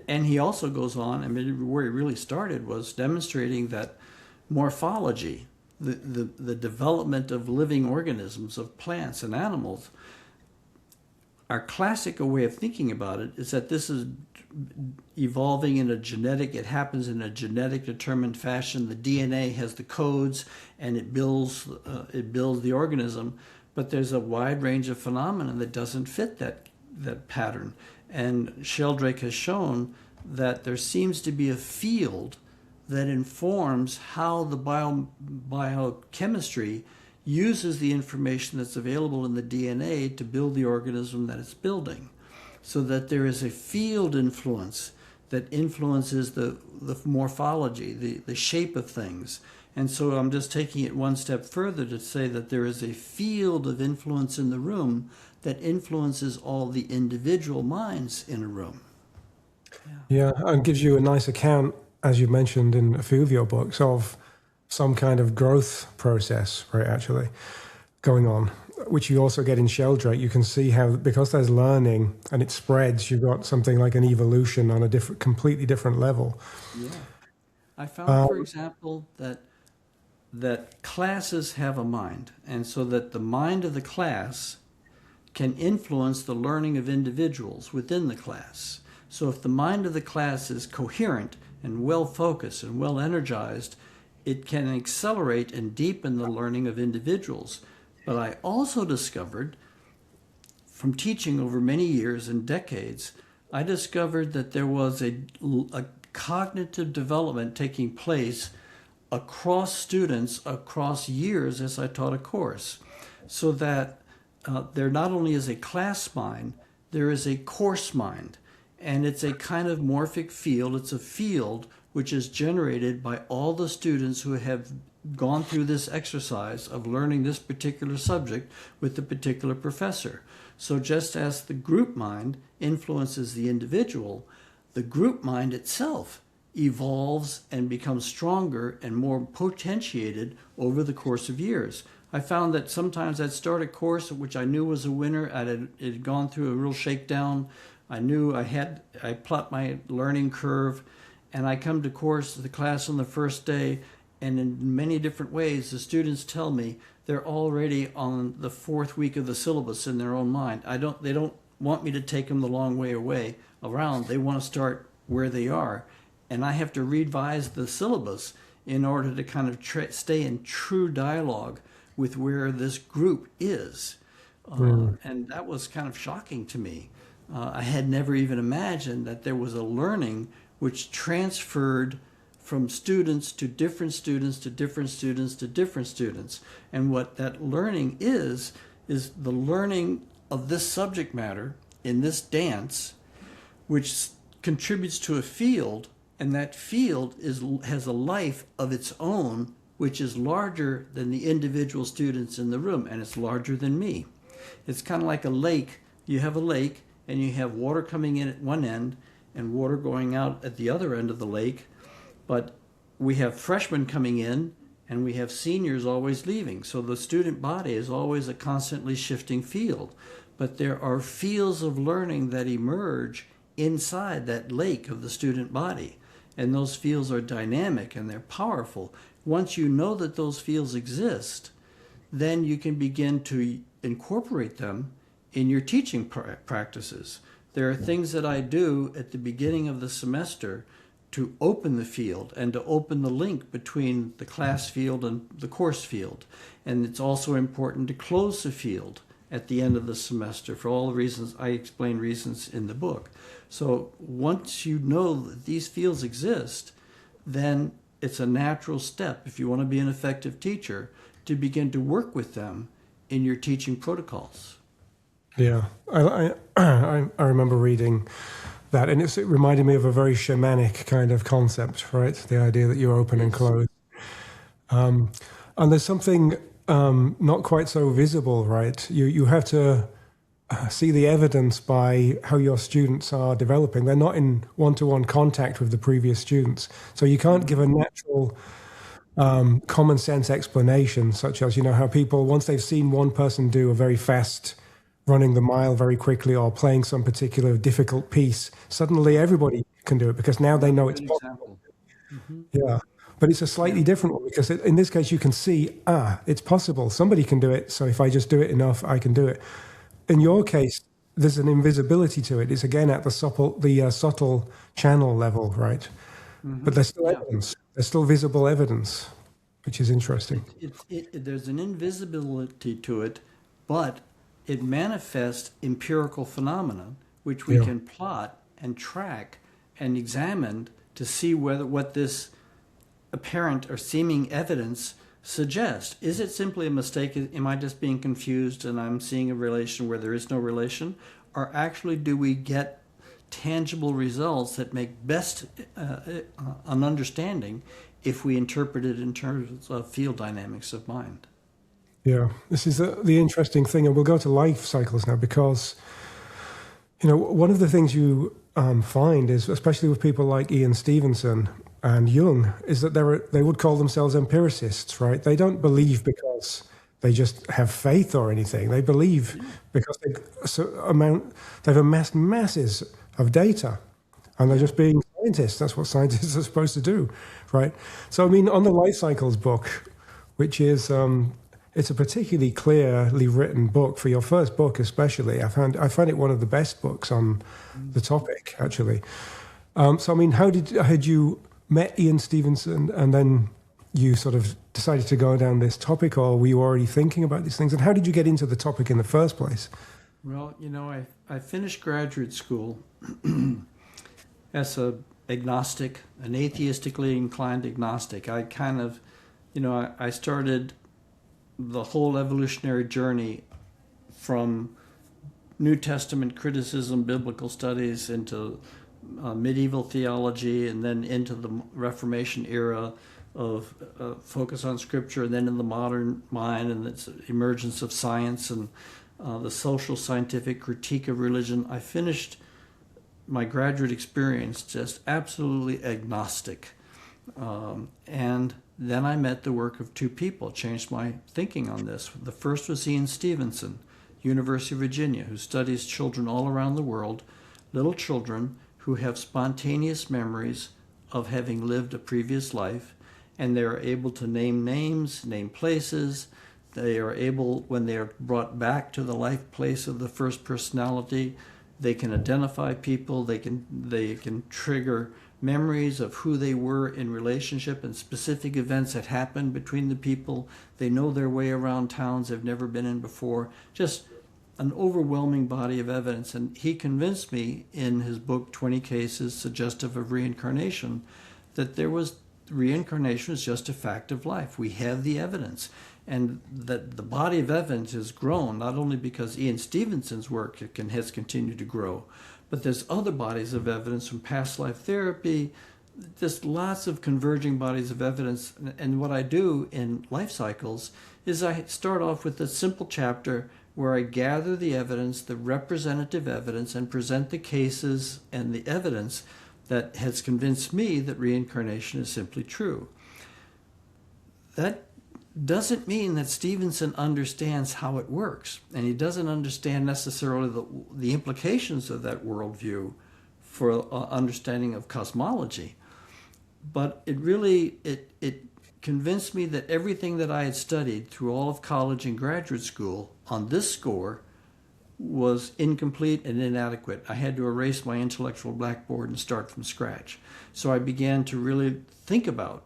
and he also goes on, I mean, where he really started was demonstrating that morphology, the development of living organisms, of plants and animals, our classical way of thinking about it is that this is evolving it happens in a genetic determined fashion. The DNA has the codes and it builds the organism, but there's a wide range of phenomena that doesn't fit that pattern. And Sheldrake has shown that there seems to be a field that informs how the biochemistry uses the information that's available in the DNA to build the organism that it's building, so that there is a field influence that influences the morphology, the shape of things. And so I'm just taking it one step further to say that there is a field of influence in the room that influences all the individual minds in a room. Yeah, and gives you a nice account, as you mentioned in a few of your books, of some kind of growth process, right, actually, going on, which you also get in Sheldrake. You can see how, because there's learning and it spreads, you've got something like an evolution on a completely different level. Yeah. I found, for example, that classes have a mind, and so that the mind of the class can influence the learning of individuals within the class. So if the mind of the class is coherent and well-focused and well-energized, it can accelerate and deepen the learning of individuals. But I also discovered, from teaching over many years and decades, I discovered that there was a cognitive development taking place across students, across years as I taught a course, so that there not only is a class mind, there is a course mind. And it's a kind of morphic field. It's a field which is generated by all the students who have gone through this exercise of learning this particular subject with the particular professor. So just as the group mind influences the individual, the group mind itself evolves and becomes stronger and more potentiated over the course of years. I found that sometimes I'd start a course which I knew was a winner. It had gone through a real shakedown. I knew I plot my learning curve, and I come to the class on the first day, and in many different ways, the students tell me they're already on the fourth week of the syllabus in their own mind. They don't want me to take them the long way around. They want to start where they are, and I have to revise the syllabus in order to kind of stay in true dialogue with where this group is. And that was kind of shocking to me. I had never even imagined that there was a learning which transferred from students to different students to different students to different students. And what that learning is the learning of this subject matter in this dance, which contributes to a field, and that field has a life of its own, which is larger than the individual students in the room, and it's larger than me. It's kind of like a lake. You have a lake, and you have water coming in at one end and water going out at the other end of the lake. But we have freshmen coming in, and we have seniors always leaving. So the student body is always a constantly shifting field. But there are fields of learning that emerge inside that lake of the student body. And those fields are dynamic and they're powerful. Once you know that those fields exist, then you can begin to incorporate them in your teaching practices. There are things that I do at the beginning of the semester to open the field and to open the link between the class field and the course field. And it's also important to close the field at the end of the semester for all the reasons I explain reasons in the book. So once you know that these fields exist, then it's a natural step, if you want to be an effective teacher, to begin to work with them in your teaching protocols. Yeah, I remember reading that, and it reminded me of a very shamanic kind of concept, right? The idea that you open and close. And there's something not quite so visible, right? You have to see the evidence by how your students are developing. They're not in one-to-one contact with the previous students. So you can't give a natural common sense explanation, such as, how people, once they've seen one person do a very fast running the mile very quickly or playing some particular difficult piece, suddenly everybody can do it because now they know it's possible. Mm-hmm. Yeah. But it's a slightly different one because in this case you can see, it's possible. Somebody can do it. So if I just do it enough, I can do it. In your case, there's an invisibility to it. It's again at the subtle channel level, right? Mm-hmm. But there's still evidence. There's still visible evidence, which is interesting. There's an invisibility to it, but it manifests empirical phenomena, which we can plot and track and examine to see what this apparent or seeming evidence suggests. Is it simply a mistake? Am I just being confused and I'm seeing a relation where there is no relation? Or actually do we get tangible results that make best an understanding if we interpret it in terms of field dynamics of mind? Yeah, this is the interesting thing, and we'll go to life cycles now because, one of the things you find is, especially with people like Ian Stevenson and Jung, is that they would call themselves empiricists, right? They don't believe because they just have faith or anything. They believe because they've amassed masses of data, and they're just being scientists. That's what scientists are supposed to do, right? So, on the life cycles book, which is it's a particularly clearly written book for your first book, especially. I find it one of the best books on the topic, actually. So, had you met Ian Stevenson and then you sort of decided to go down this topic, or were you already thinking about these things? And how did you get into the topic in the first place? Well, I finished graduate school as an agnostic, an atheistically inclined agnostic. I kind of, I started the whole evolutionary journey from New Testament criticism, biblical studies, into medieval theology, and then into the Reformation era of focus on Scripture, and then in the modern mind and its emergence of science and the social scientific critique of religion. I finished my graduate experience just absolutely agnostic. And then I met the work of two people, changed my thinking on this. The first was Ian Stevenson, University of Virginia, who studies children all around the world, little children who have spontaneous memories of having lived a previous life, and they are able to name names, name places. They are able, when they are brought back to the life place of the first personality, they can identify people, they can trigger memories of who they were in relationship and specific events that happened between the people. They know their way around towns they've never been in before. Just an overwhelming body of evidence. And he convinced me in his book, 20 Cases Suggestive of Reincarnation, that reincarnation is just a fact of life. We have the evidence. And that the body of evidence has grown, not only because Ian Stevenson's work has continued to grow, but there's other bodies of evidence from past life therapy, just lots of converging bodies of evidence. And what I do in life cycles is I start off with a simple chapter where I gather the evidence, the representative evidence, and present the cases and the evidence that has convinced me that reincarnation is simply true. That doesn't mean that Stevenson understands how it works, and he doesn't understand necessarily the implications of that worldview for understanding of cosmology. But it convinced me that everything that I had studied through all of college and graduate school on this score was incomplete and inadequate. I had to erase my intellectual blackboard and start from scratch. So I began to really think about,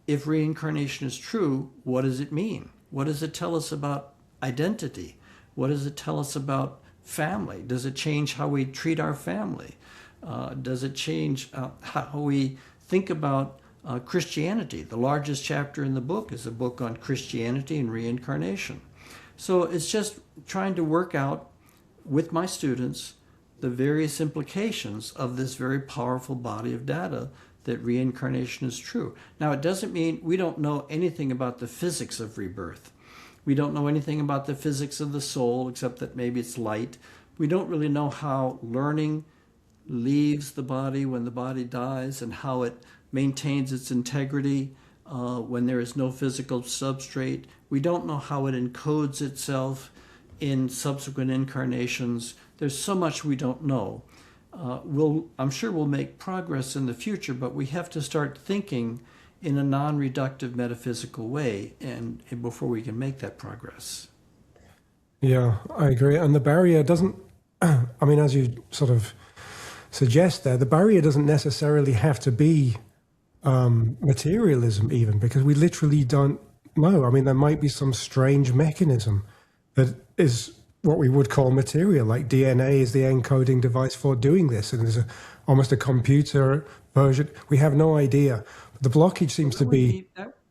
if reincarnation is true, what does it mean? What does it tell us about identity? What does it tell us about family? Does it change how we treat our family? Does it change how we think about Christianity? The largest chapter in the book is a book on Christianity and reincarnation. So it's just trying to work out with my students the various implications of this very powerful body of data that reincarnation is true. Now, it doesn't mean we don't know anything about the physics of rebirth. We don't know anything about the physics of the soul, except that maybe it's light. We don't really know how learning leaves the body when the body dies and how it maintains its integrity when there is no physical substrate. We don't know how it encodes itself in subsequent incarnations. There's so much we don't know. I'm sure we'll make progress in the future, but we have to start thinking in a non-reductive metaphysical way and before we can make that progress. Yeah, I agree. And the barrier doesn't, I mean, as you sort of suggest there, the barrier doesn't necessarily have to be materialism even, because we literally don't know. I mean, there might be some strange mechanism that is what we would call material, like DNA is the encoding device for doing this, and there's almost a computer version. We have no idea. The blockage seems to be...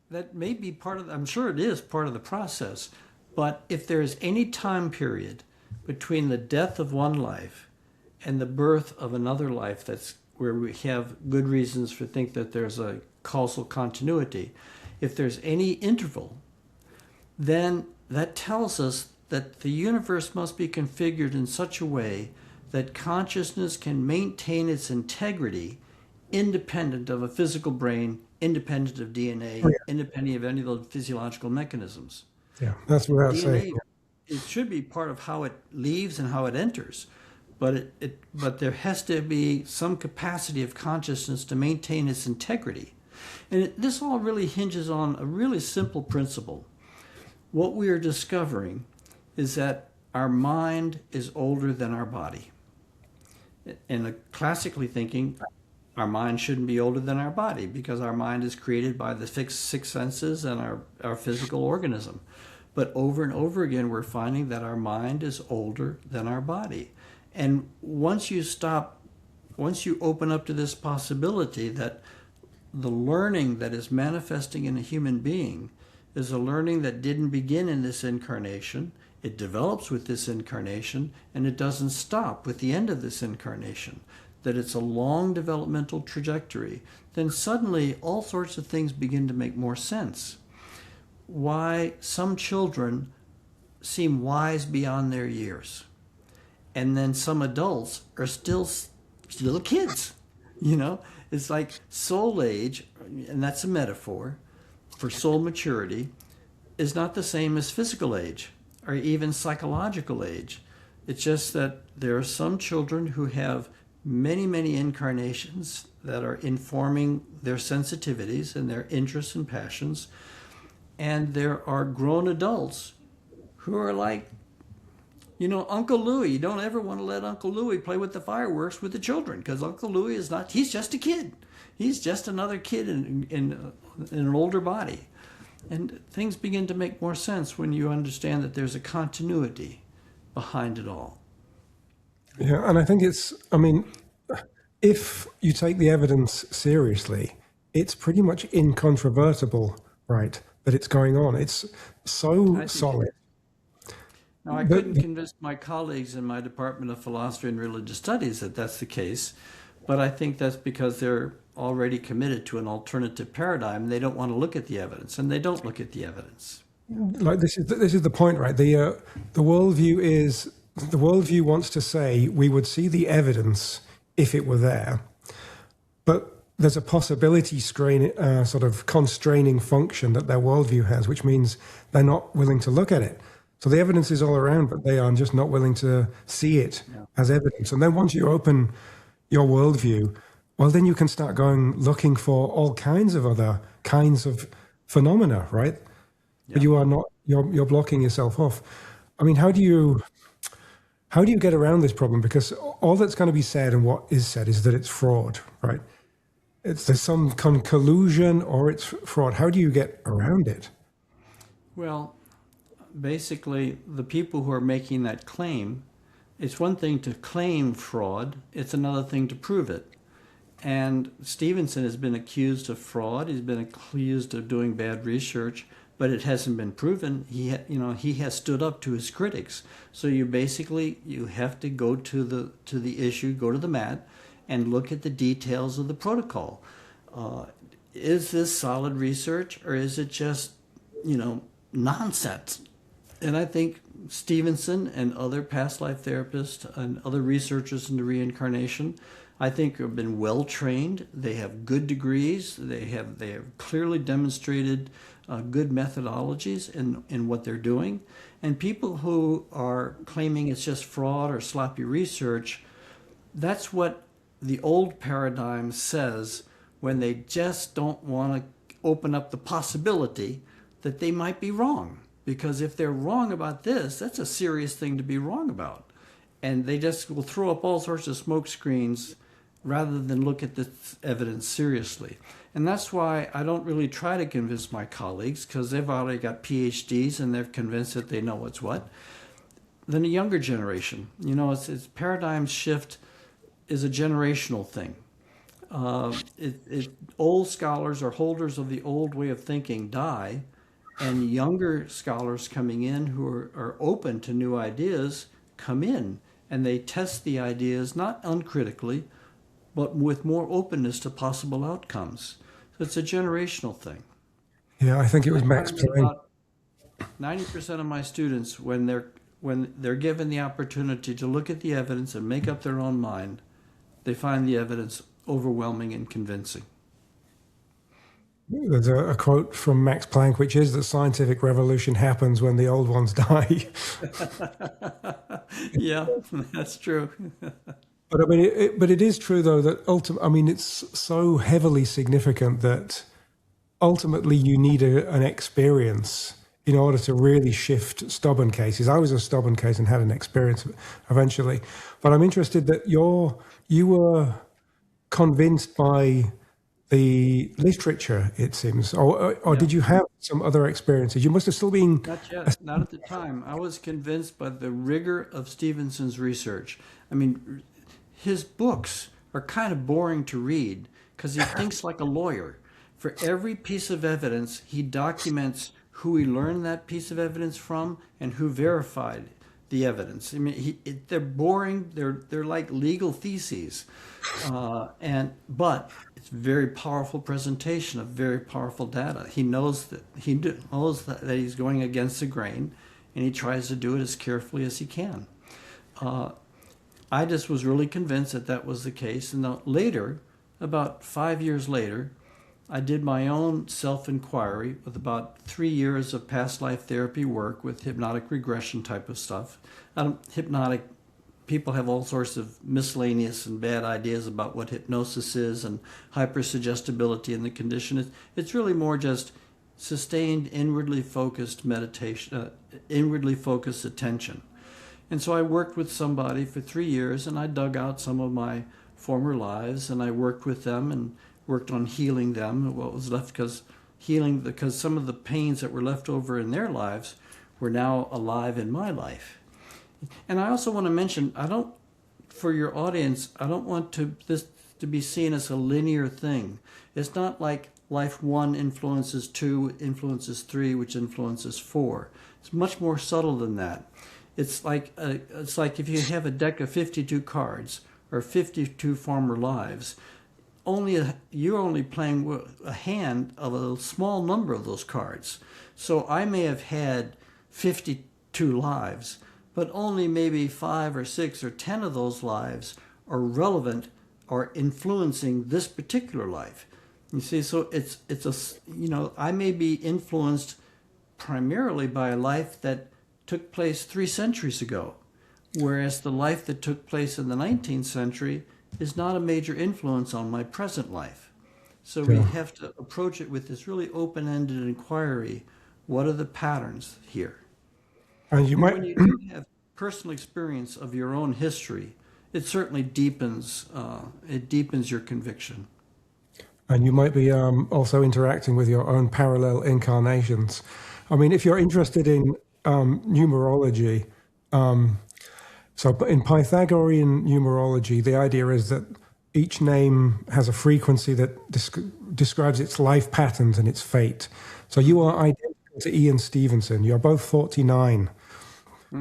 That may be part of, I'm sure it is part of the process, but if there is any time period between the death of one life and the birth of another life that's where we have good reasons for think that there's a causal continuity, if there's any interval, then that tells us that the universe must be configured in such a way that consciousness can maintain its integrity independent of a physical brain, independent of DNA, independent of any of those physiological mechanisms. Yeah, that's what I was saying. It should be part of how it leaves and how it enters, but but there has to be some capacity of consciousness to maintain its integrity. And this all really hinges on a really simple principle. What we are discovering is that our mind is older than our body. And classically thinking, our mind shouldn't be older than our body because our mind is created by the six senses and our physical organism. But over and over again, we're finding that our mind is older than our body. And once you open up to this possibility that the learning that is manifesting in a human being is a learning that didn't begin in this incarnation, it develops with this incarnation, and it doesn't stop with the end of this incarnation, that it's a long developmental trajectory, then suddenly all sorts of things begin to make more sense. Why some children seem wise beyond their years, and then some adults are still kids. You know, it's like soul age, and that's a metaphor for soul maturity, is not the same as physical age or even psychological age. It's just that there are some children who have many, many incarnations that are informing their sensitivities and their interests and passions. And there are grown adults who are like, you know, Uncle Louie. You don't ever want to let Uncle Louie play with the fireworks with the children because Uncle Louie is not, he's just a kid. He's just another kid in an older body. And things begin to make more sense when you understand that there's a continuity behind it all. Yeah, and I think I mean, if you take the evidence seriously, it's pretty incontrovertible, incontrovertible, right, that it's going on. It's so solid. Now, I couldn't convince my colleagues in my Department of Philosophy and Religious Studies that that's the case, but I think that's because they're already committed to an alternative paradigm. They don't want to look at the evidence, and they don't look at the evidence. like this is the point, right? The worldview wants to say we would see the evidence if it were there, but there's a possibility sort of constraining function that their worldview has, which means they're not willing to look at it. So the evidence is all around, but they are just not willing to see it as evidence. And then once you open your worldview, well, then you can start going looking for all kinds of other kinds of phenomena, right? But you are not, you're blocking yourself off. I mean, how do you get around this problem? Because all that's going to be said and what is said is that it's fraud, right? There's some collusion or it's fraud. How do you get around it? Well, basically, the people who are making that claim, it's one thing to claim fraud, it's another thing to prove it. And Stevenson has been accused of fraud. He's been accused of doing bad research, but it hasn't been proven. He has stood up to his critics. So you have to go to the issue, go to the mat, and look at the details of the protocol. Is this solid research, or is it just nonsense? And I think Stevenson and other past life therapists and other researchers into reincarnation, I think, have been well trained. They have good degrees. They have clearly demonstrated good methodologies in what they're doing. And people who are claiming it's just fraud or sloppy research, that's what the old paradigm says when they just don't want to open up the possibility that they might be wrong. Because if they're wrong about this, that's a serious thing to be wrong about. And they just will throw up all sorts of smoke screens rather than look at this evidence seriously. And that's why I don't really try to convince my colleagues, because they've already got PhDs and they're convinced that they know what's what. Then a younger generation, it's paradigm shift is a generational thing. Old scholars or holders of the old way of thinking die, and younger scholars coming in who are open to new ideas come in, and they test the ideas not uncritically, but with more openness to possible outcomes. So it's a generational thing. Yeah, I think it was Max Planck. About 90% of my students, when they're given the opportunity to look at the evidence and make up their own mind, they find the evidence overwhelming and convincing. There's a quote from Max Planck, which is that scientific revolution happens when the old ones die. Yeah, that's true. But I mean, it is true though that it's so heavily significant that ultimately you need an experience in order to really shift stubborn cases. I was a stubborn case and had an experience eventually, but I'm interested that you were convinced by the literature, it seems, or Yeah. did you have some other experiences? You must have still been. Not yet, not at the time. I was convinced by the rigor of Stevenson's research. I mean, his books are kind of boring to read because he thinks like a lawyer. For every piece of evidence, he documents who he learned that piece of evidence from and who verified the evidence. I mean, they're boring. They're like legal theses, but it's very powerful presentation of very powerful data. He knows that that he's going against the grain, and he tries to do it as carefully as he can. I just was really convinced that that was the case. And then later, about 5 years later, I did my own self-inquiry with about 3 years of past life therapy work with hypnotic regression type of stuff. Hypnotic people have all sorts of miscellaneous and bad ideas about what hypnosis is and hypersuggestibility in the condition. It's really more just sustained inwardly focused meditation, inwardly focused attention. And so I worked with somebody for 3 years, and I dug out some of my former lives, and I worked with them and worked on healing them, what was left, because some of the pains that were left over in their lives were now alive in my life. And I also want to mention, for your audience, I don't want this to be seen as a linear thing. It's not like life 1 influences 2, influences 3, which influences 4. It's much more subtle than that. It's like if you have a deck of 52 cards or 52 former lives, you're only playing a hand of a small number of those cards. So I may have had 52 lives, but only maybe 5 or 6 or 10 of those lives are relevant or influencing this particular life. You see, so I may be influenced primarily by a life that took place 3 centuries ago, whereas the life that took place in the 19th century is not a major influence on my present life. So we have to approach it with this really open-ended inquiry. What are the patterns here? And you And might, when you do have personal experience of your own history, it certainly deepens your conviction. and you might be also interacting with your own parallel incarnations. I mean, if you're interested in numerology, so in Pythagorean numerology, the idea is that each name has a frequency that describes its life patterns and its fate. So you are identical to Ian Stevenson. You're both 49,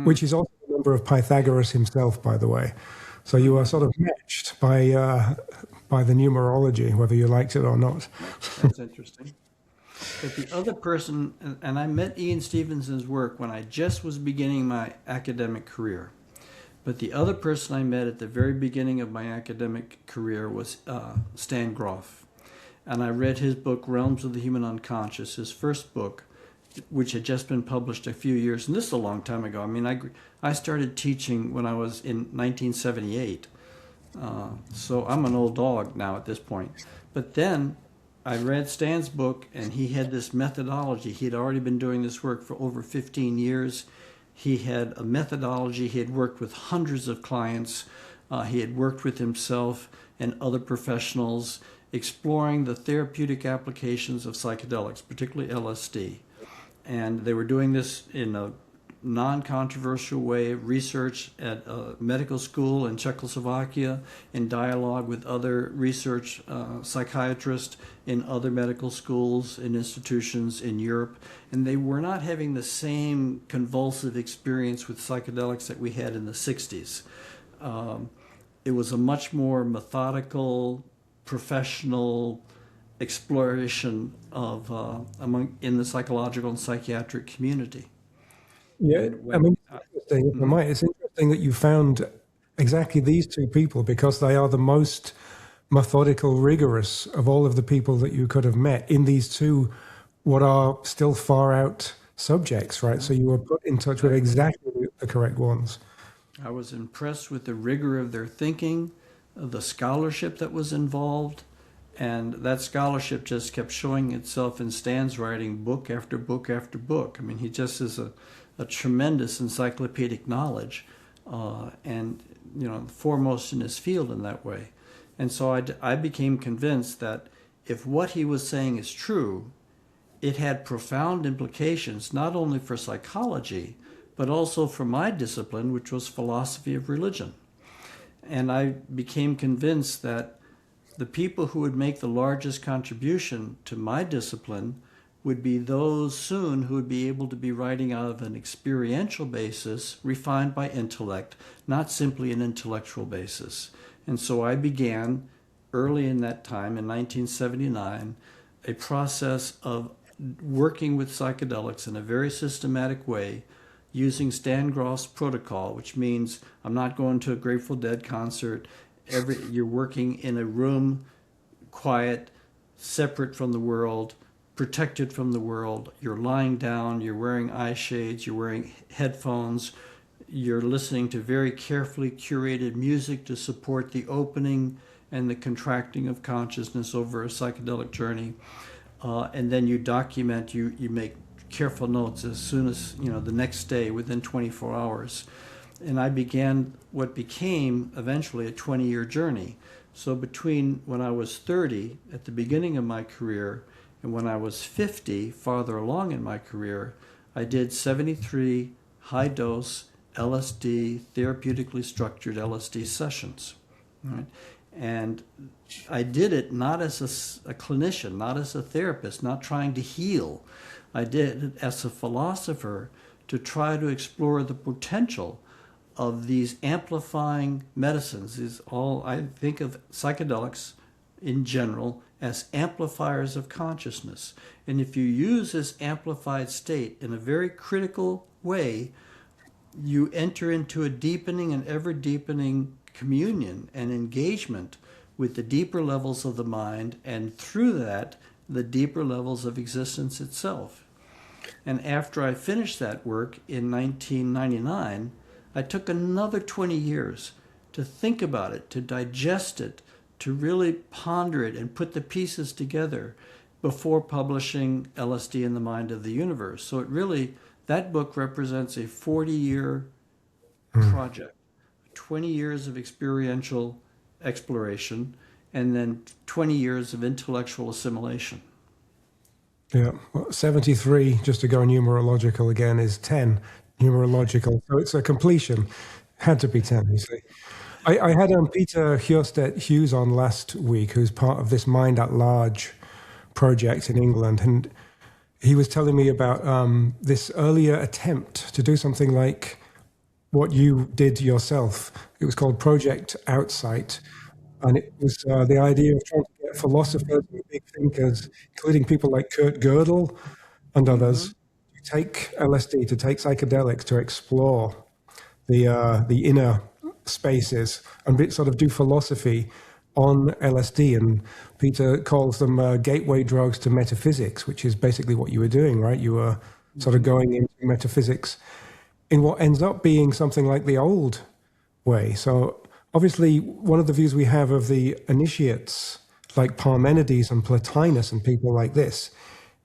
which is also the number of Pythagoras himself, by the way. So you are sort of matched by the numerology, whether you liked it or not. That's interesting. But the other person, and I met Ian Stevenson's work when I just was beginning my academic career. But the other person I met at the very beginning of my academic career was Stan Grof. And I read his book, Realms of the Human Unconscious, his first book, which had just been published a few years, and this is a long time ago. I mean, I started teaching when I was in 1978. So I'm an old dog now at this point. But then I read Stan's book, and he had this methodology. He had already been doing this work for over 15 years. He had a methodology. He had worked with hundreds of clients. He had worked with himself and other professionals, exploring the therapeutic applications of psychedelics, particularly LSD. And they were doing this in a non-controversial way, research at a medical school in Czechoslovakia, in dialogue with other research psychiatrists in other medical schools and institutions in Europe. And they were not having the same convulsive experience with psychedelics that we had in the 60s. It was a much more methodical, professional exploration of in the psychological and psychiatric community. Yeah, I mean, it's interesting. It's interesting that you found exactly these two people, because they are the most methodical, rigorous of all of the people that you could have met in these two, what are still far out subjects, right? So you were put in touch with exactly the correct ones. I was impressed with the rigor of their thinking, the scholarship that was involved, and that scholarship just kept showing itself in Stan's writing, book after book after book. I mean, he just is a tremendous encyclopedic knowledge, and foremost in his field in that way. And so I became convinced that if what he was saying is true, it had profound implications not only for psychology, but also for my discipline, which was philosophy of religion. And I became convinced that the people who would make the largest contribution to my discipline would be those soon who would be able to be writing out of an experiential basis, refined by intellect, not simply an intellectual basis. And so I began, early in that time, in 1979, a process of working with psychedelics in a very systematic way, using Stan Grof's protocol, which means I'm not going to a Grateful Dead concert. You're working in a room, quiet, separate from the world, protected from the world. You're lying down, you're wearing eye shades, you're wearing headphones, you're listening to very carefully curated music to support the opening and the contracting of consciousness over a psychedelic journey. And then you document, you make careful notes as soon as, the next day, within 24 hours. And I began what became eventually a 20-year journey. So between when I was 30, at the beginning of my career, and when I was 50, farther along in my career, I did 73 high-dose LSD, therapeutically structured LSD sessions. Right? And I did it not as a clinician, not as a therapist, not trying to heal. I did it as a philosopher to try to explore the potential of these amplifying medicines. I think of psychedelics in general as amplifiers of consciousness. And if you use this amplified state in a very critical way, you enter into a deepening and ever deepening communion and engagement with the deeper levels of the mind, and through that, the deeper levels of existence itself. And after I finished that work in 1999, I took another 20 years to think about it, to digest it, to really ponder it and put the pieces together before publishing LSD in the Mind of the Universe. So it really, that book represents a 40-year project, 20 years of experiential exploration, and then 20 years of intellectual assimilation. Yeah, well, 73, just to go numerological again, is 10 numerological. So it's a completion. Had to be 10, you see. I had Peter Hjorstedt Hughes on last week, who's part of this Mind at Large project in England. And he was telling me about this earlier attempt to do something like what you did yourself. It was called Project Outsight. And it was the idea of trying to get philosophers and big thinkers, including people like Kurt Gödel and others, to take LSD, to take psychedelics, to explore the inner spaces and sort of do philosophy on LSD. And Peter calls them gateway drugs to metaphysics, which is basically what you were doing, right? You were sort of going into metaphysics in what ends up being something like the old way. So obviously, one of the views we have of the initiates, like Parmenides and Plotinus and people like this,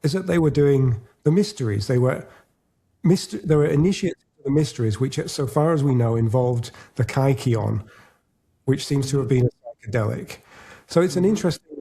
is that they were doing the mysteries. They were initiates to the mysteries, which, so far as we know, involved the kykeon, which seems to have been a psychedelic. So it's an interesting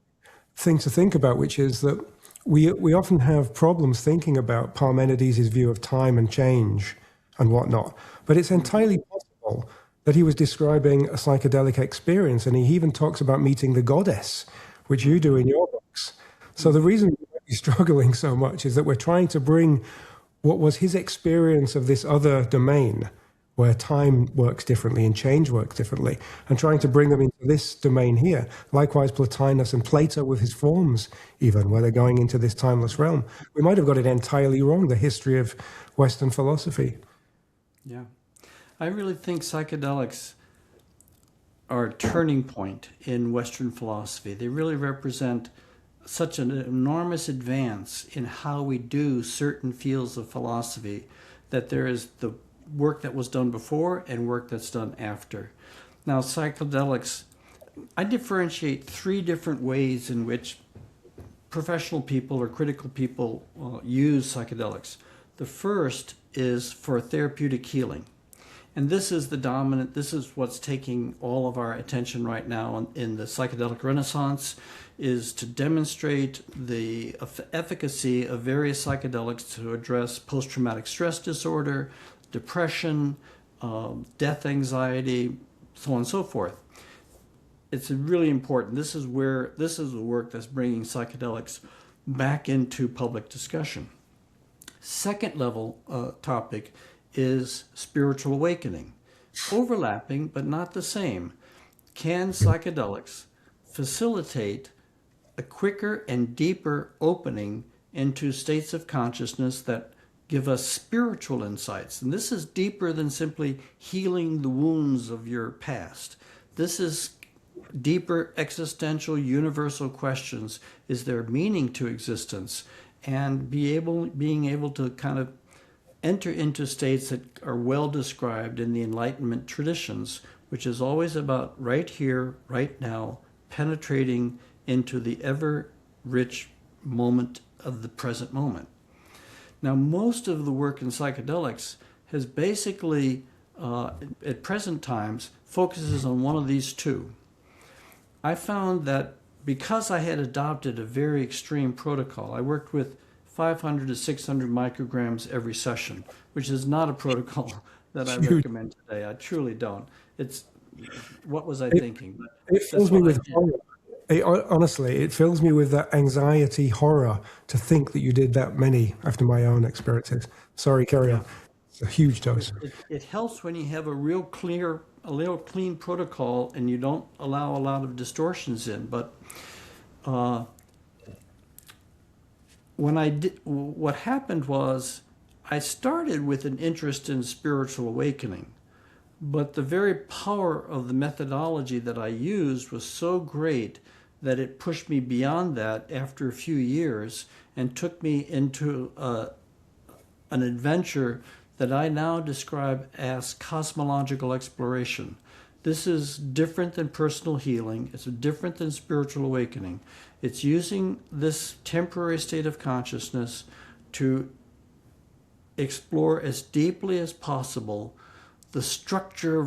thing to think about, which is that we often have problems thinking about Parmenides' view of time and change and whatnot, but it's entirely possible that he was describing a psychedelic experience, and he even talks about meeting the goddess, which you do in your books. So the reason we might be struggling so much is that we're trying to bring what was his experience of this other domain, where time works differently and change works differently, and trying to bring them into this domain here. Likewise, Plotinus and Plato with his forms, even, where they're going into this timeless realm. We might have got it entirely wrong, the history of Western philosophy. Yeah. I really think psychedelics are a turning point in Western philosophy. They really represent such an enormous advance in how we do certain fields of philosophy, that there is the work that was done before and work that's done after. Now, psychedelics, I differentiate three different ways in which professional people or critical people use psychedelics. The first is for therapeutic healing. And this is the dominant, this is what's taking all of our attention right now in the psychedelic renaissance, is to demonstrate the efficacy of various psychedelics to address post-traumatic stress disorder, depression, death anxiety, so on and so forth. It's really important. This is the work that's bringing psychedelics back into public discussion. Second level topic is spiritual awakening. Overlapping, but not the same. Can psychedelics facilitate a quicker and deeper opening into states of consciousness that give us spiritual insights? And this is deeper than simply healing the wounds of your past. This is deeper existential universal questions. Is there meaning to existence? And being able to kind of enter into states that are well described in the Enlightenment traditions, which is always about right here, right now, penetrating into the ever-rich moment of the present moment. Now, most of the work in psychedelics has basically, at present times, focuses on one of these two. I found that because I had adopted a very extreme protocol, I worked with 500 to 600 micrograms every session, which is not a protocol that I recommend today. I truly don't. It's, what was I thinking? It fills me with horror. Honestly, it fills me with that anxiety, horror to think that you did that many after my own experiences. Sorry, carry on. It's a huge dose. It helps when you have a real clean protocol and you don't allow a lot of distortions in. But Uh, when I did, what happened was I started with an interest in spiritual awakening, but the very power of the methodology that I used was so great that it pushed me beyond that after a few years and took me into an adventure that I now describe as cosmological exploration. This is different than personal healing. It's different than spiritual awakening. It's using this temporary state of consciousness to explore as deeply as possible the structure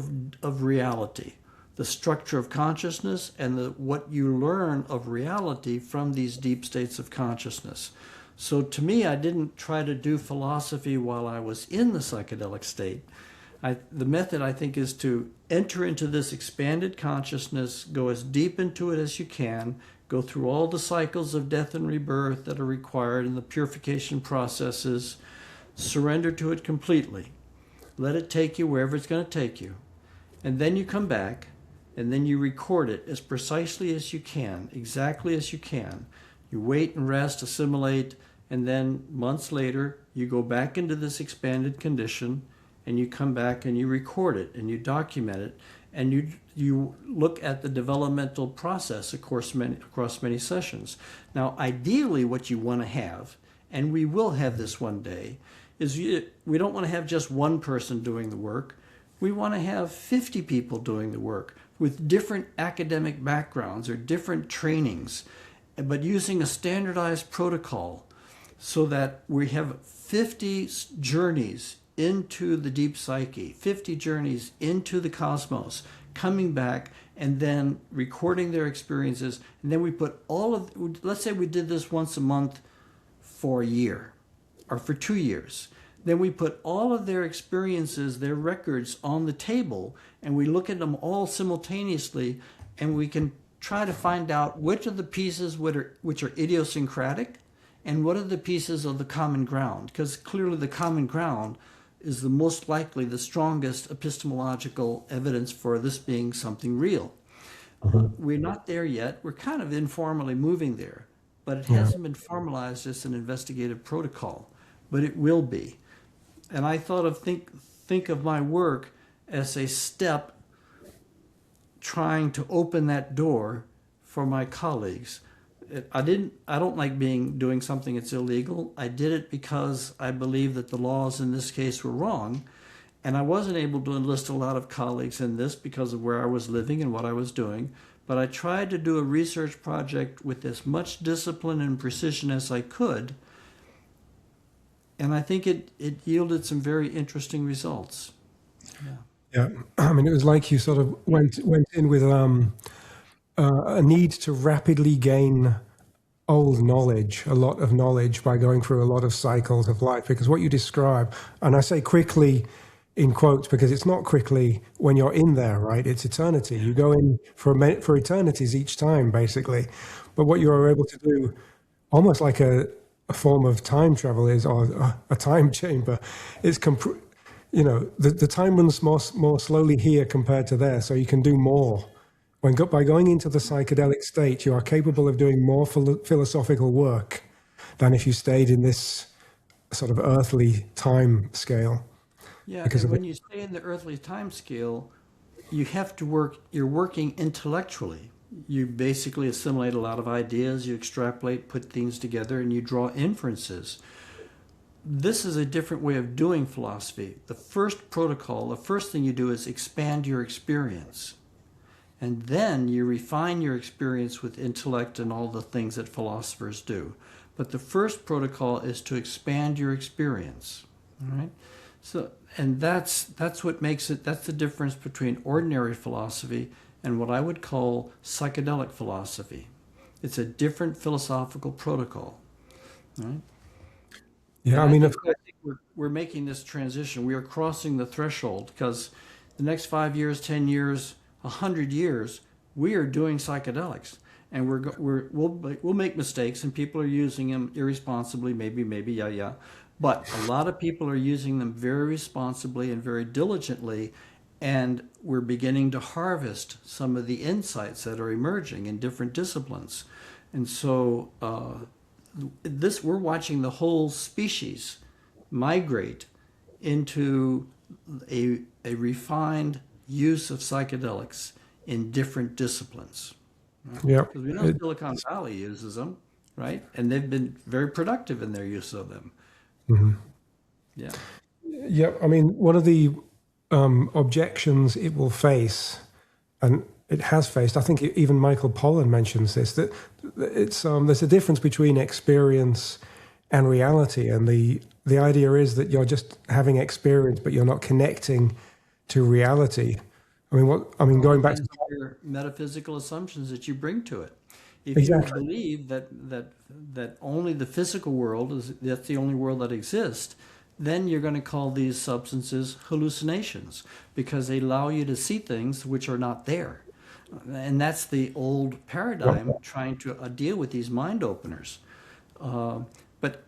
of reality, the structure of consciousness, and what you learn of reality from these deep states of consciousness. So to me, I didn't try to do philosophy while I was in the psychedelic state. The method, I think, is to enter into this expanded consciousness, go as deep into it as you can, go through all the cycles of death and rebirth that are required in the purification processes, surrender to it completely. Let it take you wherever it's going to take you. And then you come back, and then you record it as precisely as you can, exactly as you can. You wait and rest, assimilate, and then months later, you go back into this expanded condition, and you come back and you record it, and you document it, and you look at the developmental process across many sessions. Now, ideally, what you want to have, and we will have this one day, is we don't want to have just one person doing the work. We want to have 50 people doing the work with different academic backgrounds or different trainings, but using a standardized protocol so that we have 50 journeys into the deep psyche, 50 journeys into the cosmos, coming back and then recording their experiences. And then we put let's say we did this once a month for a year or for 2 years. Then we put all of their experiences, their records on the table, and we look at them all simultaneously, and we can try to find out which of the pieces which are idiosyncratic and what are the pieces of the common ground, because clearly the common ground is the most likely, the strongest epistemological evidence for this being something real. We're not there yet. We're kind of informally moving there, but it hasn't been formalized as an investigative protocol, but it will be. And I thought think of my work as a step trying to open that door for my colleagues. I don't like doing something that's illegal. I did it because I believe that the laws in this case were wrong. And I wasn't able to enlist a lot of colleagues in this because of where I was living and what I was doing. But I tried to do a research project with as much discipline and precision as I could. And I think it yielded some very interesting results. Yeah. I mean, it was like you sort of went in with a need to rapidly gain old knowledge, a lot of knowledge by going through a lot of cycles of life. Because what you describe, and I say quickly in quotes because it's not quickly when you're in there, right? It's eternity. You go in for eternities each time, basically. But what you are able to do, almost like a form of time travel or a time chamber, is the time runs more slowly here compared to there, so you can do more. By going into the psychedelic state, you are capable of doing more philosophical work than if you stayed in this sort of earthly time scale. Yeah, and when you stay in the earthly time scale, you have to you're working intellectually. You basically assimilate a lot of ideas, you extrapolate, put things together, and you draw inferences. This is a different way of doing philosophy. The first thing you do is expand your experience. And then you refine your experience with intellect and all the things that philosophers do. But the first protocol is to expand your experience. All right? So, and that's what makes it, that's the difference between ordinary philosophy and what I would call psychedelic philosophy. It's a different philosophical protocol. Right? Yeah, I think we're making this transition. We are crossing the threshold because the next 5 years, 10 years, 100 years, we are doing psychedelics, and we'll make mistakes, and people are using them irresponsibly, maybe, yeah. But a lot of people are using them very responsibly and very diligently, and we're beginning to harvest some of the insights that are emerging in different disciplines. And so this we're watching the whole species migrate into a refined use of psychedelics in different disciplines. Yeah. Because we know Silicon Valley uses them, right? And they've been very productive in their use of them. Yeah. Yeah. I mean, one of the objections it will face, and it has faced, I think even Michael Pollan mentions this, that it's there's a difference between experience and reality, and the idea is that you're just having experience, but you're not connecting to reality. Going back to your metaphysical assumptions that you bring to it. If exactly. you believe that only the physical world that's the only world that exists, then you're going to call these substances hallucinations because they allow you to see things which are not there. And that's the old paradigm trying to deal with these mind openers. But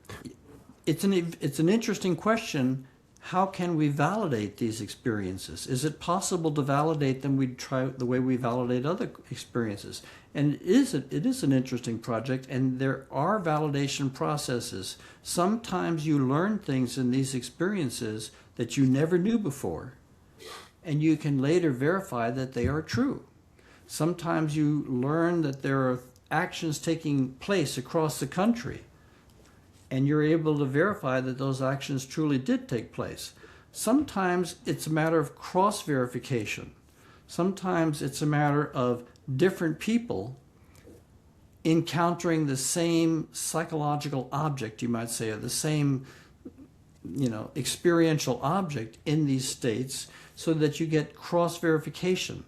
it's an interesting question. How can we validate these experiences? Is it possible to validate them? We try the way we validate other experiences. And it is an interesting project, and there are validation processes. Sometimes you learn things in these experiences that you never knew before, and you can later verify that they are true. Sometimes you learn that there are actions taking place across the country, and you're able to verify that those actions truly did take place. Sometimes it's a matter of cross-verification. Sometimes it's a matter of different people encountering the same psychological object, you might say, or the same, experiential object in these states, so that you get cross-verification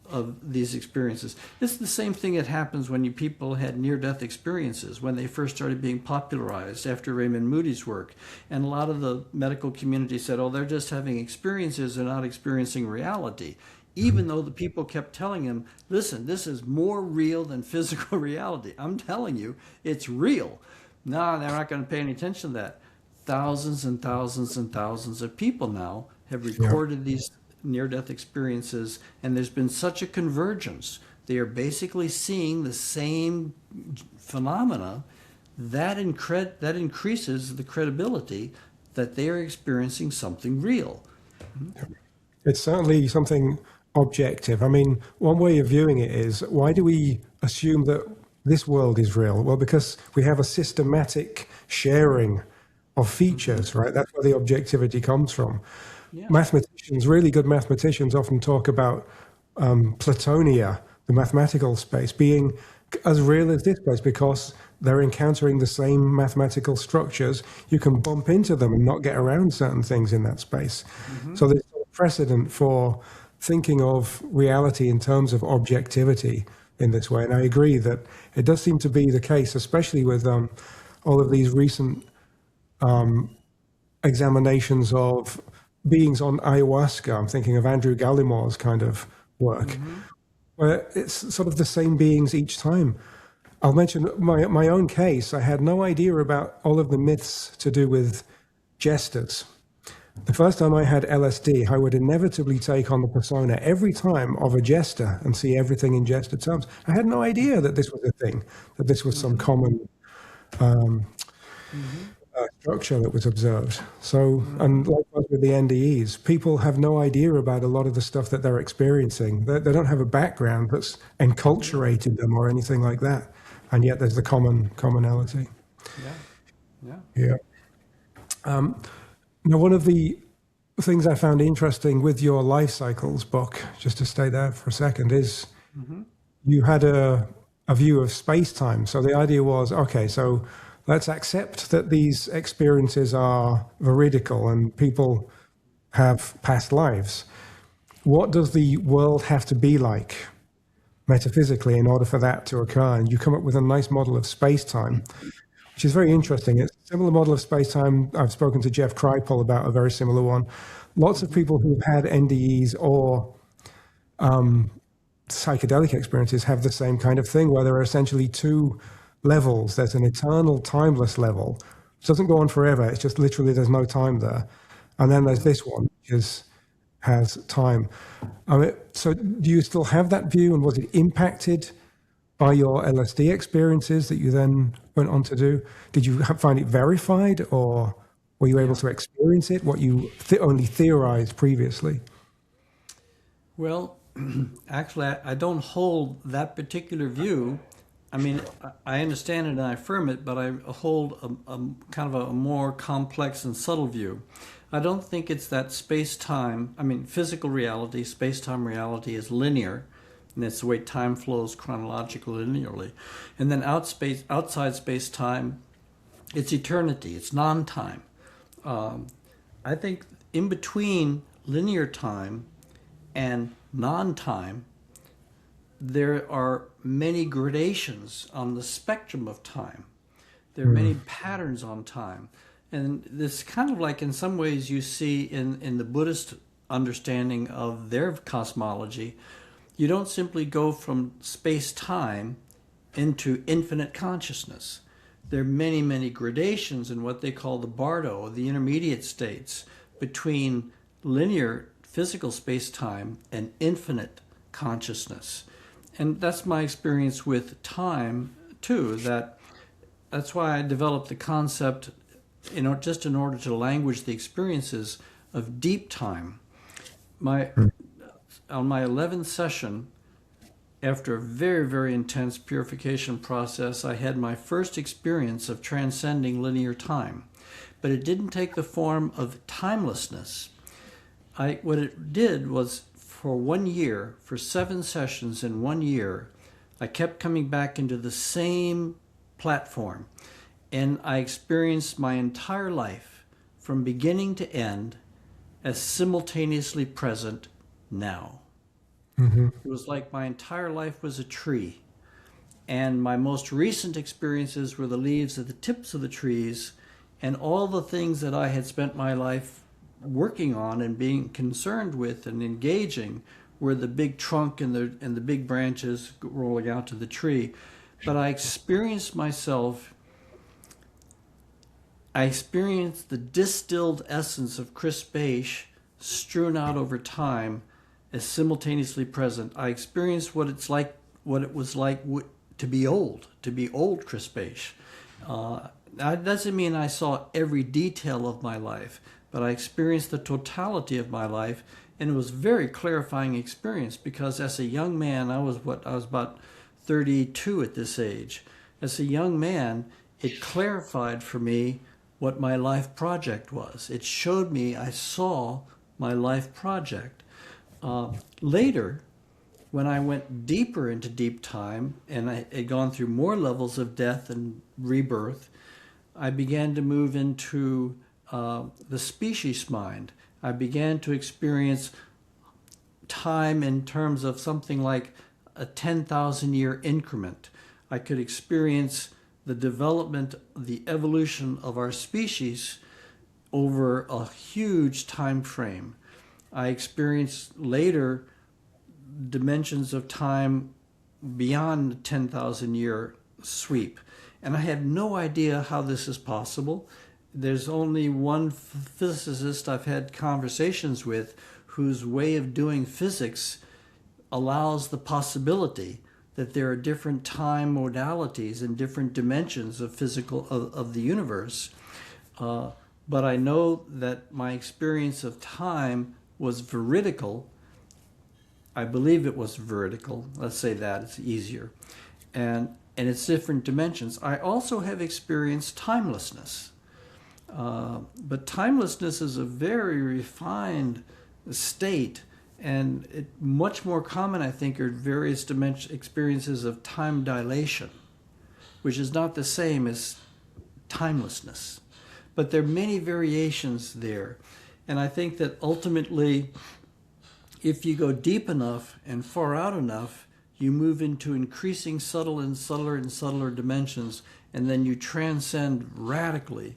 of these experiences. This is the same thing that happens when people had near-death experiences, when they first started being popularized after Raymond Moody's work. And a lot of the medical community said, oh, they're just having experiences, they're not experiencing reality. Even though the people kept telling him, listen, this is more real than physical reality. I'm telling you, it's real. No, they're not going to pay any attention to that. Thousands and thousands and thousands of people now have recorded these near-death experiences, and there's been such a convergence. They are basically seeing the same phenomena that increases the credibility that they are experiencing something real. It's certainly something objective. I mean, one way of viewing it is, why do we assume that this world is real? Well, because we have a systematic sharing of features, right? That's where the objectivity comes from. Yeah. Mathematicians, really good mathematicians, often talk about Platonia, the mathematical space, being as real as this place because they're encountering the same mathematical structures. You can bump into them and not get around certain things in that space. So there's precedent for thinking of reality in terms of objectivity in this way. And I agree that it does seem to be the case, especially with all of these recent examinations of beings on ayahuasca. I'm thinking of Andrew Gallimore's kind of work, where it's sort of the same beings each time. I'll mention my own case. I had no idea about all of the myths to do with jesters. The first time I had LSD, I would inevitably take on the persona every time of a jester and see everything in jester terms. I had no idea that this was a thing, that this was some common structure that was observed. So, and likewise with the NDEs, people have no idea about a lot of the stuff that they're experiencing. They don't have a background that's enculturated them or anything like that. And yet there's the commonality. Yeah. Now, one of the things I found interesting with your Life Cycles book, just to stay there for a second, is you had a view of space-time. So the idea was, okay, so let's accept that these experiences are veridical and people have past lives. What does the world have to be like metaphysically in order for that to occur? And you come up with a nice model of space-time, which is very interesting. It's a similar model of space-time. I've spoken to Jeff Kripal about a very similar one. Lots of people who've had NDEs or psychedelic experiences have the same kind of thing, where there are essentially two levels. There's an eternal, timeless level, which doesn't go on forever. It's just literally there's no time there. And then there's this one, which has time. So do you still have that view, and was it impacted by your LSD experiences that you then went on to do? Did you find it verified, or were you able Yeah. to experience it, what you only theorized previously? Well, actually, I don't hold that particular view. I mean, I understand it and I affirm it, but I hold a kind of a more complex and subtle view. I don't think it's that space-time, I mean, physical reality, space-time reality is linear, and it's the way time flows chronologically linearly. And then outside space-time, it's eternity, it's non-time. I think in between linear time and non-time, there are many gradations on the spectrum of time. There are many patterns on time. And this kind of like in some ways you see in the Buddhist understanding of their cosmology, you don't simply go from space-time into infinite consciousness. There are many, many gradations in what they call the bardo, the intermediate states, between linear physical space-time and infinite consciousness. And that's my experience with time too, that's why I developed the concept, just in order to language the experiences of deep time. On my 11th session, after a very, very intense purification process, I had my first experience of transcending linear time. But it didn't take the form of timelessness. What it did was for 1 year, for 7 sessions in 1 year, I kept coming back into the same platform. And I experienced my entire life from beginning to end as simultaneously present now. Mm-hmm. It was like my entire life was a tree. And my most recent experiences were the leaves at the tips of the trees, and all the things that I had spent my life working on and being concerned with and engaging were the big trunk and the big branches rolling out to the tree. But I experienced the distilled essence of Chris Bache strewn out over time as simultaneously present. I experienced what it was like to be old Chris Bache. That doesn't mean I saw every detail of my life, but I experienced the totality of my life, and it was a very clarifying experience because as a young man, I was about 32 at this age. As a young man, it clarified for me what my life project was. It showed me, I saw my life project. Later, when I went deeper into deep time and I had gone through more levels of death and rebirth, I began to move into the species mind. I began to experience time in terms of something like a 10,000 year increment. I could experience the development, the evolution of our species over a huge time frame. I experienced later dimensions of time beyond the 10,000 year sweep. And I had no idea how this is possible. There's only one physicist I've had conversations with whose way of doing physics allows the possibility that there are different time modalities and different dimensions of of the universe. But I know that my experience of time was veridical. I believe it was veridical. Let's say that, it's easier. And it's different dimensions. I also have experienced timelessness. But timelessness is a very refined state, and much more common, I think, are various experiences of time dilation, which is not the same as timelessness. But there are many variations there. And I think that ultimately, if you go deep enough and far out enough, you move into increasing subtle and subtler dimensions, and then you transcend radically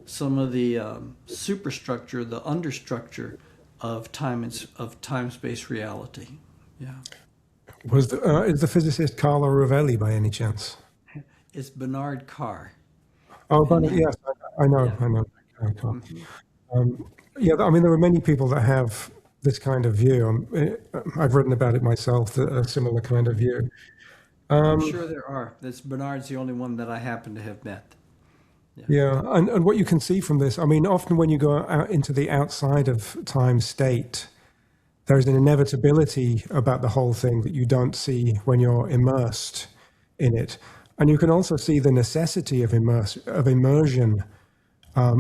some of the superstructure, the understructure of time-space reality. Yeah. Is the physicist Carlo Rovelli by any chance? It's Bernard Carr. Oh, but yes, I know. Yeah. I know. Yeah, I mean, there are many people that have this kind of view. I've written about it myself, a similar kind of view. I'm sure there are. This Bernard's the only one that I happen to have met. Yeah. Yeah, and what you can see from this, I mean, often when you go out into the outside of time state, there's an inevitability about the whole thing that you don't see when you're immersed in it. And you can also see the necessity of immersion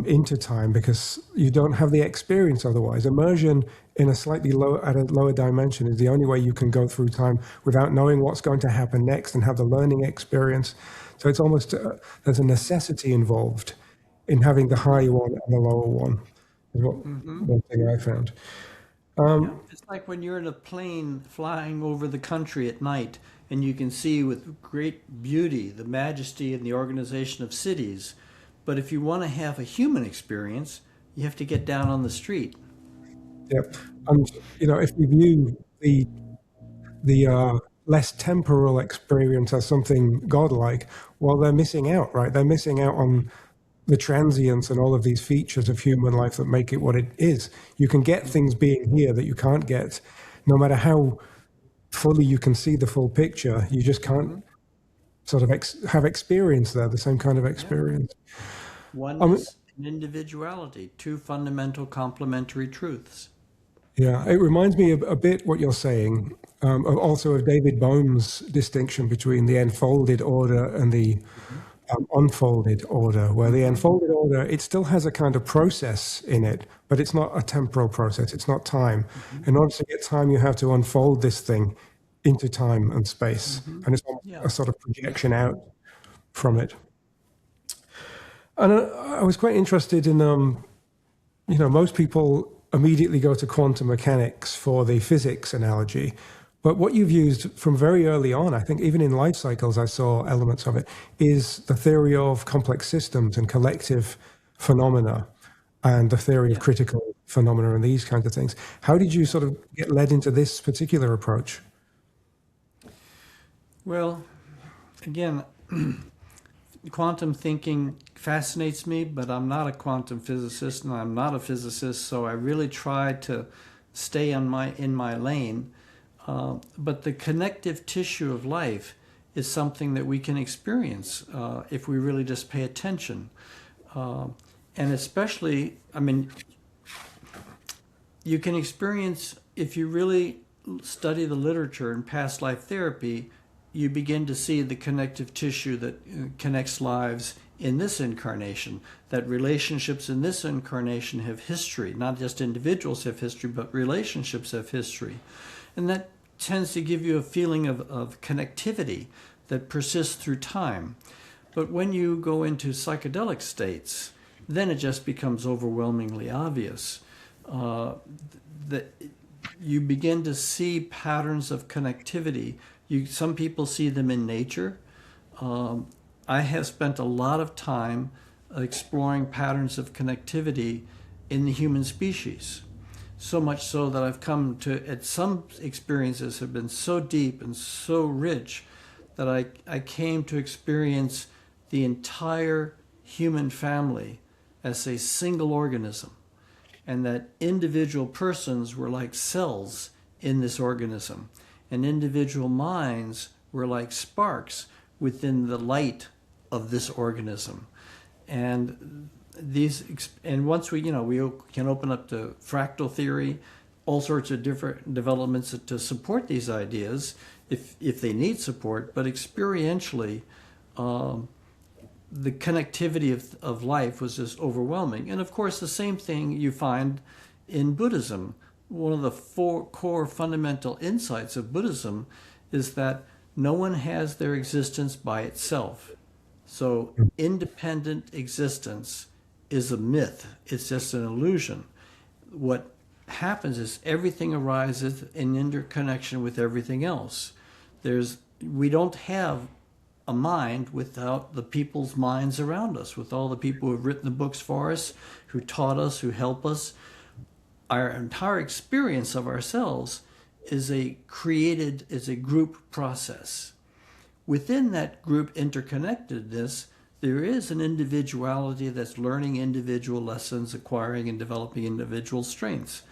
into time, because you don't have the experience otherwise. Immersion in a at a lower dimension is the only way you can go through time without knowing what's going to happen next and have the learning experience. So it's almost there's a necessity involved in having the higher one and the lower one. Is one thing I found. Yeah, it's like when you're in a plane flying over the country at night and you can see with great beauty the majesty and the organization of cities. But if you want to have a human experience, you have to get down on the street. Yep. And if we view the less temporal experience as something godlike, well, they're missing out, right? They're missing out on the transience and all of these features of human life that make it what it is. You can get things being here that you can't get, no matter how fully you can see the full picture. You just can't sort of have experience there, the same kind of experience. Oneness and individuality, two fundamental complementary truths. Yeah, it reminds me a bit what you're saying, also of David Bohm's distinction between the enfolded order and the unfolded order, where the enfolded order, it still has a kind of process in it, but it's not a temporal process, it's not time. In order to get time, you have to unfold this thing into time and space, and it's a sort of projection out from it. And I was quite interested in, most people immediately go to quantum mechanics for the physics analogy. But what you've used from very early on, I think even in life cycles, I saw elements of it, is the theory of complex systems and collective phenomena and the theory of critical phenomena and these kinds of things. How did you sort of get led into this particular approach? Well, again, quantum thinking fascinates me, but I'm not a quantum physicist and I'm not a physicist, so I really try to stay in my lane. But the connective tissue of life is something that we can experience if we really just pay attention. And especially, I mean, you can experience, if you really study the literature in past life therapy, you begin to see the connective tissue that connects lives in this incarnation, that relationships in this incarnation have history, not just individuals have history, but relationships have history. And that tends to give you a feeling of connectivity that persists through time. But when you go into psychedelic states, then it just becomes overwhelmingly obvious that you begin to see patterns of connectivity. Some people see them in nature. I have spent a lot of time exploring patterns of connectivity in the human species. So much so that I've come to, at some experiences have been so deep and so rich that I came to experience the entire human family as a single organism, and that individual persons were like cells in this organism, and individual minds were like sparks within the light of this organism. And once we can open up to fractal theory, all sorts of different developments to support these ideas, if they need support, but experientially, the connectivity of life was just overwhelming. And of course, the same thing you find in Buddhism. One of the four core fundamental insights of Buddhism is that no one has their existence by itself. So independent existence is a myth. It's just an illusion. What happens is everything arises in interconnection with everything else. We don't have a mind without the people's minds around us, with all the people who have written the books for us, who taught us, who help us. Our entire experience of ourselves is a group process. Within that group interconnectedness, there is an individuality that's learning individual lessons, acquiring and developing individual strengths.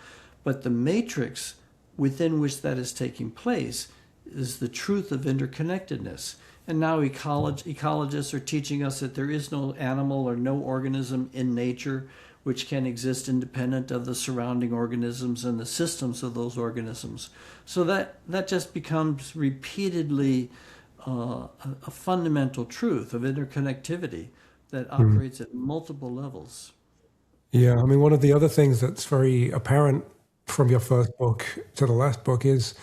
But the matrix within which that is taking place is the truth of interconnectedness. And now ecologists are teaching us that there is no animal or no organism in nature which can exist independent of the surrounding organisms and the systems of those organisms. So that just becomes repeatedly a fundamental truth of interconnectivity that operates at multiple levels. Yeah, I mean, one of the other things that's very apparent from your first book to the last book is,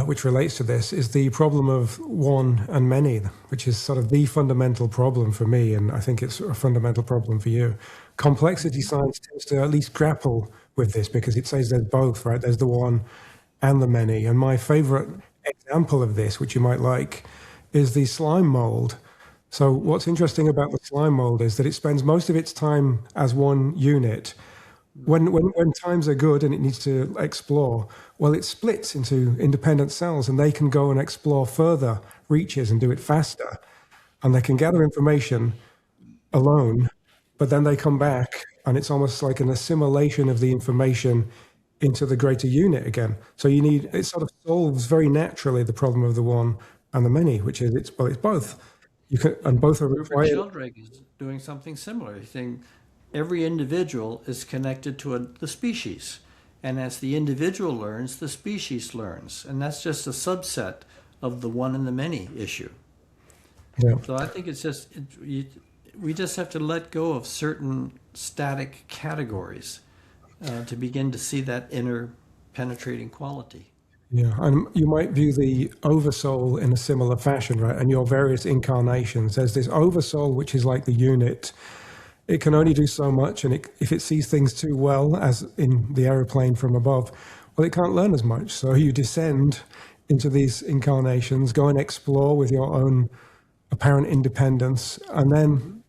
which relates to this, is the problem of one and many, which is sort of the fundamental problem for me, and I think it's a fundamental problem for you. Complexity science tends to at least grapple with this because it says there's both, right? There's the one and the many. And my favorite example of this, which you might like, is the slime mold. So what's interesting about the slime mold is that it spends most of its time as one unit. When times are good and it needs to explore, well, it splits into independent cells and they can go and explore further reaches and do it faster. And they can gather information alone, but then they come back and it's almost like an assimilation of the information into the greater unit again. So it sort of solves very naturally the problem of the one and the many, which is it's both. And both are required. Sheldrake is doing something similar. He's saying every individual is connected to the species. And as the individual learns, the species learns. And that's just a subset of the one and the many issue. Yeah. So I think it's just, we just have to let go of certain static categories to begin to see that inner penetrating quality. Yeah, and you might view the oversoul in a similar fashion, right? And your various incarnations. There's this oversoul, which is like the unit. It can only do so much, and if it sees things too well, as in the aeroplane from above, well, it can't learn as much. So you descend into these incarnations, go and explore with your own apparent independence, and then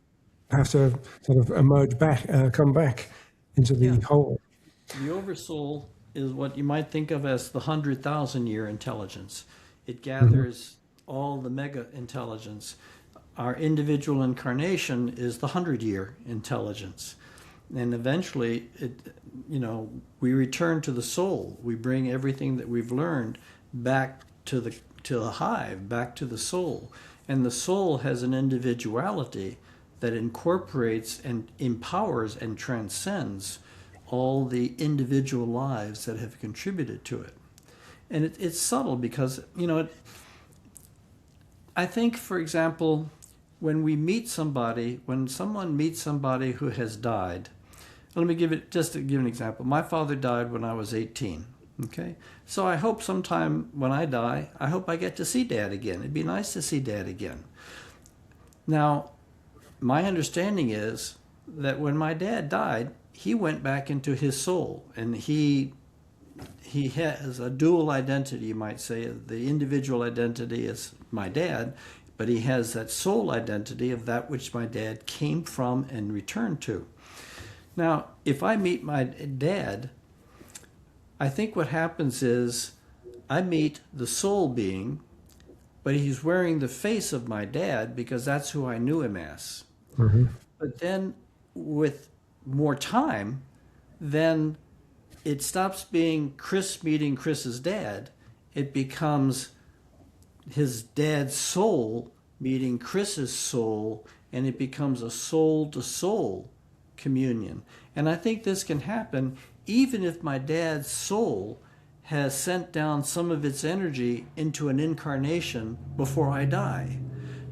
have to sort of emerge back, come back into the whole. The oversoul is what you might think of as the 100,000-year intelligence. It gathers all the mega intelligence. Our individual incarnation is the 100-year intelligence. And eventually, we return to the soul. We bring everything that we've learned back to the hive, back to the soul. And the soul has an individuality that incorporates and empowers and transcends all the individual lives that have contributed to it. And it's subtle because, I think, for example, when someone meets somebody who has died, let me give an example. My father died when I was 18, okay? So I hope sometime when I die, I hope I get to see Dad again. It'd be nice to see Dad again. Now, my understanding is that when my dad died, he went back into his soul, and he has a dual identity, you might say. The individual identity is my dad, but he has that soul identity of that which my dad came from and returned to. Now, if I meet my dad, I think what happens is I meet the soul being, but he's wearing the face of my dad because that's who I knew him as. Mm-hmm. But then with more time, then it stops being Chris meeting Chris's dad. It becomes his dad's soul meeting Chris's soul, and it becomes a soul-to-soul communion. And I think this can happen even if my dad's soul has sent down some of its energy into an incarnation before I die.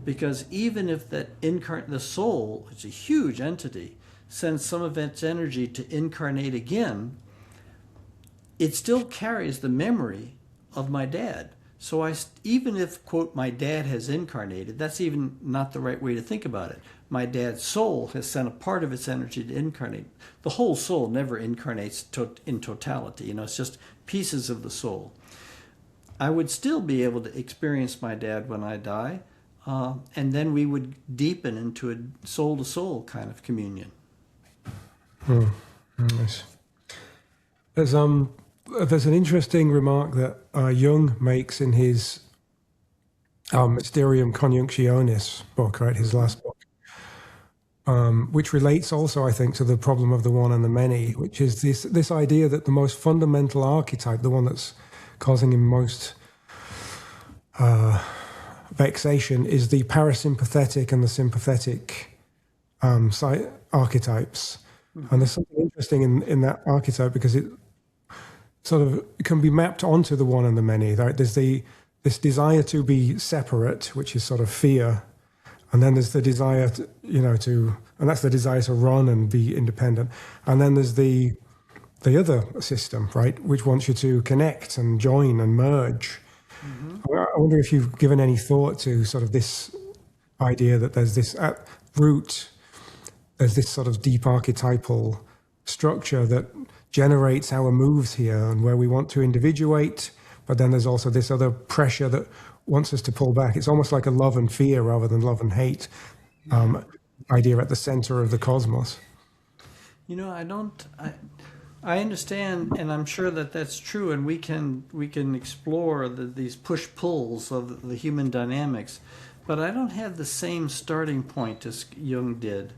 Because even if the soul, it's a huge entity, sends some of its energy to incarnate again, it still carries the memory of my dad. So even if, quote, my dad has incarnated, that's even not the right way to think about it. My dad's soul has sent a part of its energy to incarnate. The whole soul never incarnates in totality. It's just pieces of the soul. I would still be able to experience my dad when I die, and then we would deepen into a soul-to-soul kind of communion. Nice. There's an interesting remark that Jung makes in his Mysterium Conjunctionis book, right, his last book, which relates also, I think, to the problem of the one and the many, which is this idea that the most fundamental archetype, the one that's causing him most vexation is the parasympathetic and the sympathetic archetypes. And there's something interesting in that archetype because it sort of it can be mapped onto the one and the many. Right? There's this desire to be separate, which is sort of fear, and then there's the desire to, and that's the desire to run and be independent. And then there's the other system, right, which wants you to connect and join and merge. I wonder if you've given any thought to sort of this idea that there's this at root, there's this sort of deep archetypal structure that generates our moves here and where we want to individuate, but then there's also this other pressure that wants us to pull back. It's almost like a love and fear rather than love and hate idea at the center of the cosmos. I understand, and I'm sure that that's true, and we can explore these push-pulls of the human dynamics, but I don't have the same starting point as Jung did.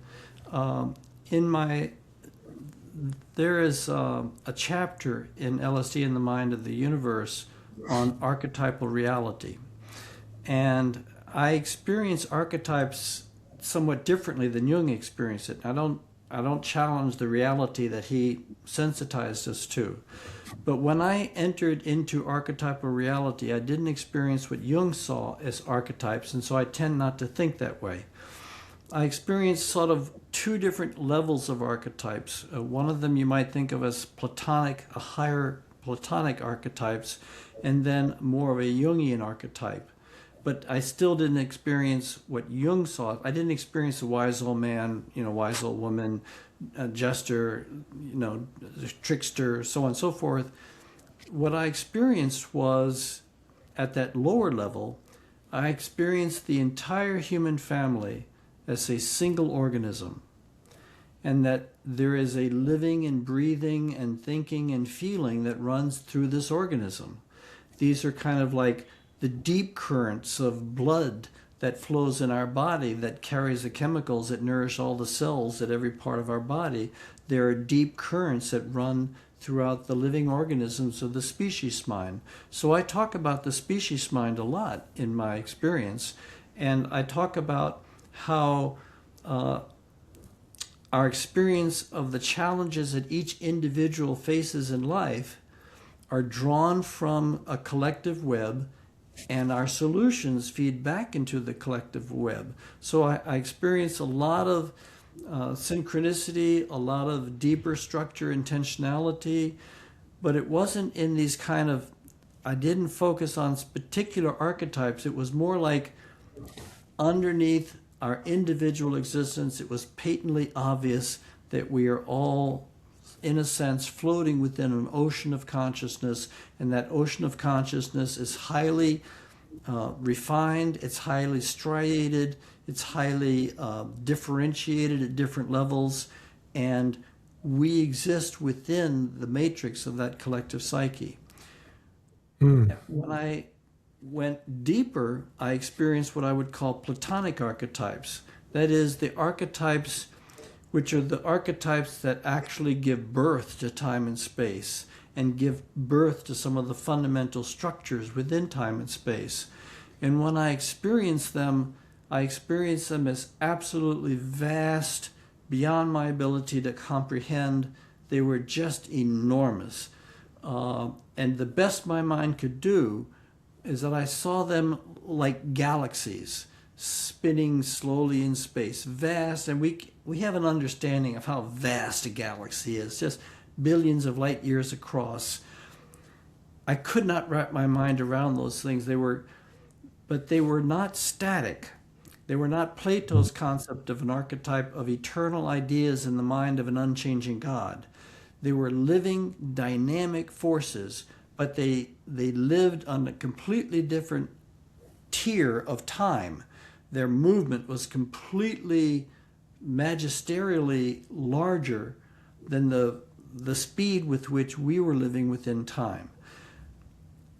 There is a chapter in LSD in the Mind of the Universe on archetypal reality, and I experience archetypes somewhat differently than Jung experienced it. I don't challenge the reality that he sensitized us to. But when I entered into archetypal reality, I didn't experience what Jung saw as archetypes, and so I tend not to think that way. I experienced sort of two different levels of archetypes. One of them you might think of as Platonic, a higher Platonic archetypes, and then more of a Jungian archetype. But I still didn't experience what Jung saw. I didn't experience the wise old man, wise old woman, jester, trickster, so on and so forth. What I experienced was, at that lower level, I experienced the entire human family as a single organism, and that there is a living and breathing and thinking and feeling that runs through this organism. These are kind of like the deep currents of blood that flows in our body that carries the chemicals that nourish all the cells at every part of our body. There are deep currents that run throughout the living organisms of the species mind. So I talk about the species mind a lot in my experience, and I talk about how our experience of the challenges that each individual faces in life are drawn from a collective web, and our solutions feed back into the collective web. So I experienced a lot of synchronicity, a lot of deeper structure, intentionality, but it wasn't in these kind of, I didn't focus on particular archetypes. It was more like underneath our individual existence, it was patently obvious that we are all, in a sense, floating within an ocean of consciousness, and that ocean of consciousness is highly refined, it's highly striated, it's highly differentiated at different levels, and we exist within the matrix of that collective psyche. When I went deeper, I experienced what I would call Platonic archetypes. That is, the archetypes which are the archetypes that actually give birth to time and space and give birth to some of the fundamental structures within time and space. And when I experienced them as absolutely vast, beyond my ability to comprehend. They were just enormous. And the best my mind could do is that I saw them like galaxies spinning slowly in space, vast, and we have an understanding of how vast a galaxy is, just billions of light years across. I could not wrap my mind around those things. But they were not static. They were not Plato's concept of an archetype of eternal ideas in the mind of an unchanging God. They were living, dynamic forces, but they lived on a completely different tier of time. Their movement was completely magisterially larger than the speed with which we were living within time.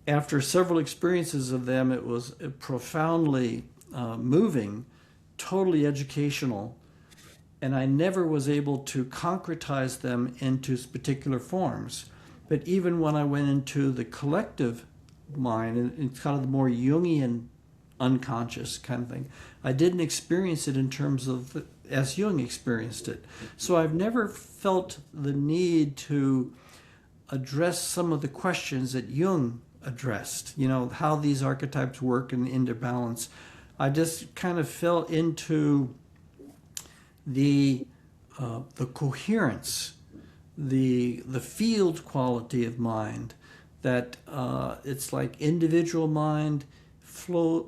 After several experiences of them, it was profoundly moving, totally educational, and I never was able to concretize them into particular forms. But even when I went into the collective mind, and it's kind of the more Jungian unconscious kind of thing. I didn't experience it in terms of as Jung experienced it. So I've never felt the need to address some of the questions that Jung addressed, how these archetypes work and into balance. I just kind of fell into the coherence, the field quality of mind, that it's like individual mind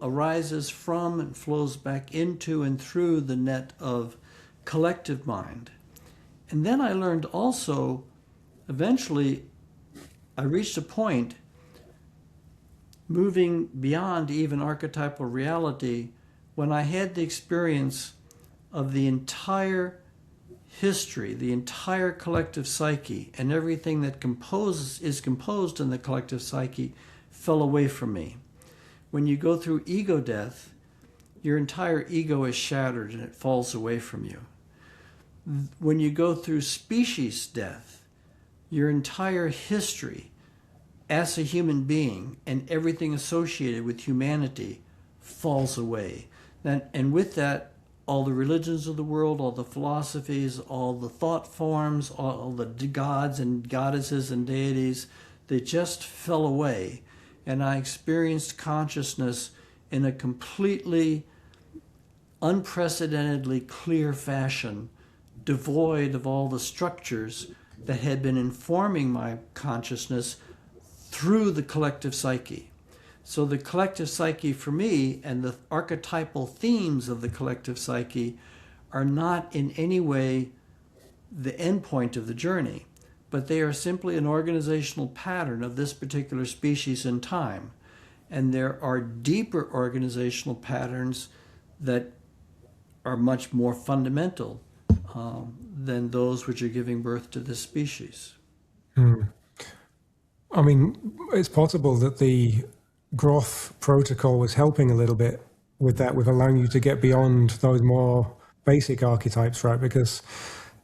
arises from and flows back into and through the net of collective mind. And then I learned also, eventually, I reached a point moving beyond even archetypal reality when I had the experience of the entire history, the entire collective psyche, and everything that is composed in the collective psyche fell away from me. When you go through ego death, your entire ego is shattered and it falls away from you. When you go through species death, your entire history as a human being and everything associated with humanity falls away. And with that, all the religions of the world, all the philosophies, all the thought forms, all the gods and goddesses and deities, they just fell away. And I experienced consciousness in a completely unprecedentedly clear fashion, devoid of all the structures that had been informing my consciousness through the collective psyche. So the collective psyche for me and the archetypal themes of the collective psyche are not in any way the end point of the journey, but they are simply an organizational pattern of this particular species in time. And there are deeper organizational patterns that are much more fundamental than those which are giving birth to this species. I mean, it's possible that the Grof protocol was helping a little bit with that, with allowing you to get beyond those more basic archetypes, right? Because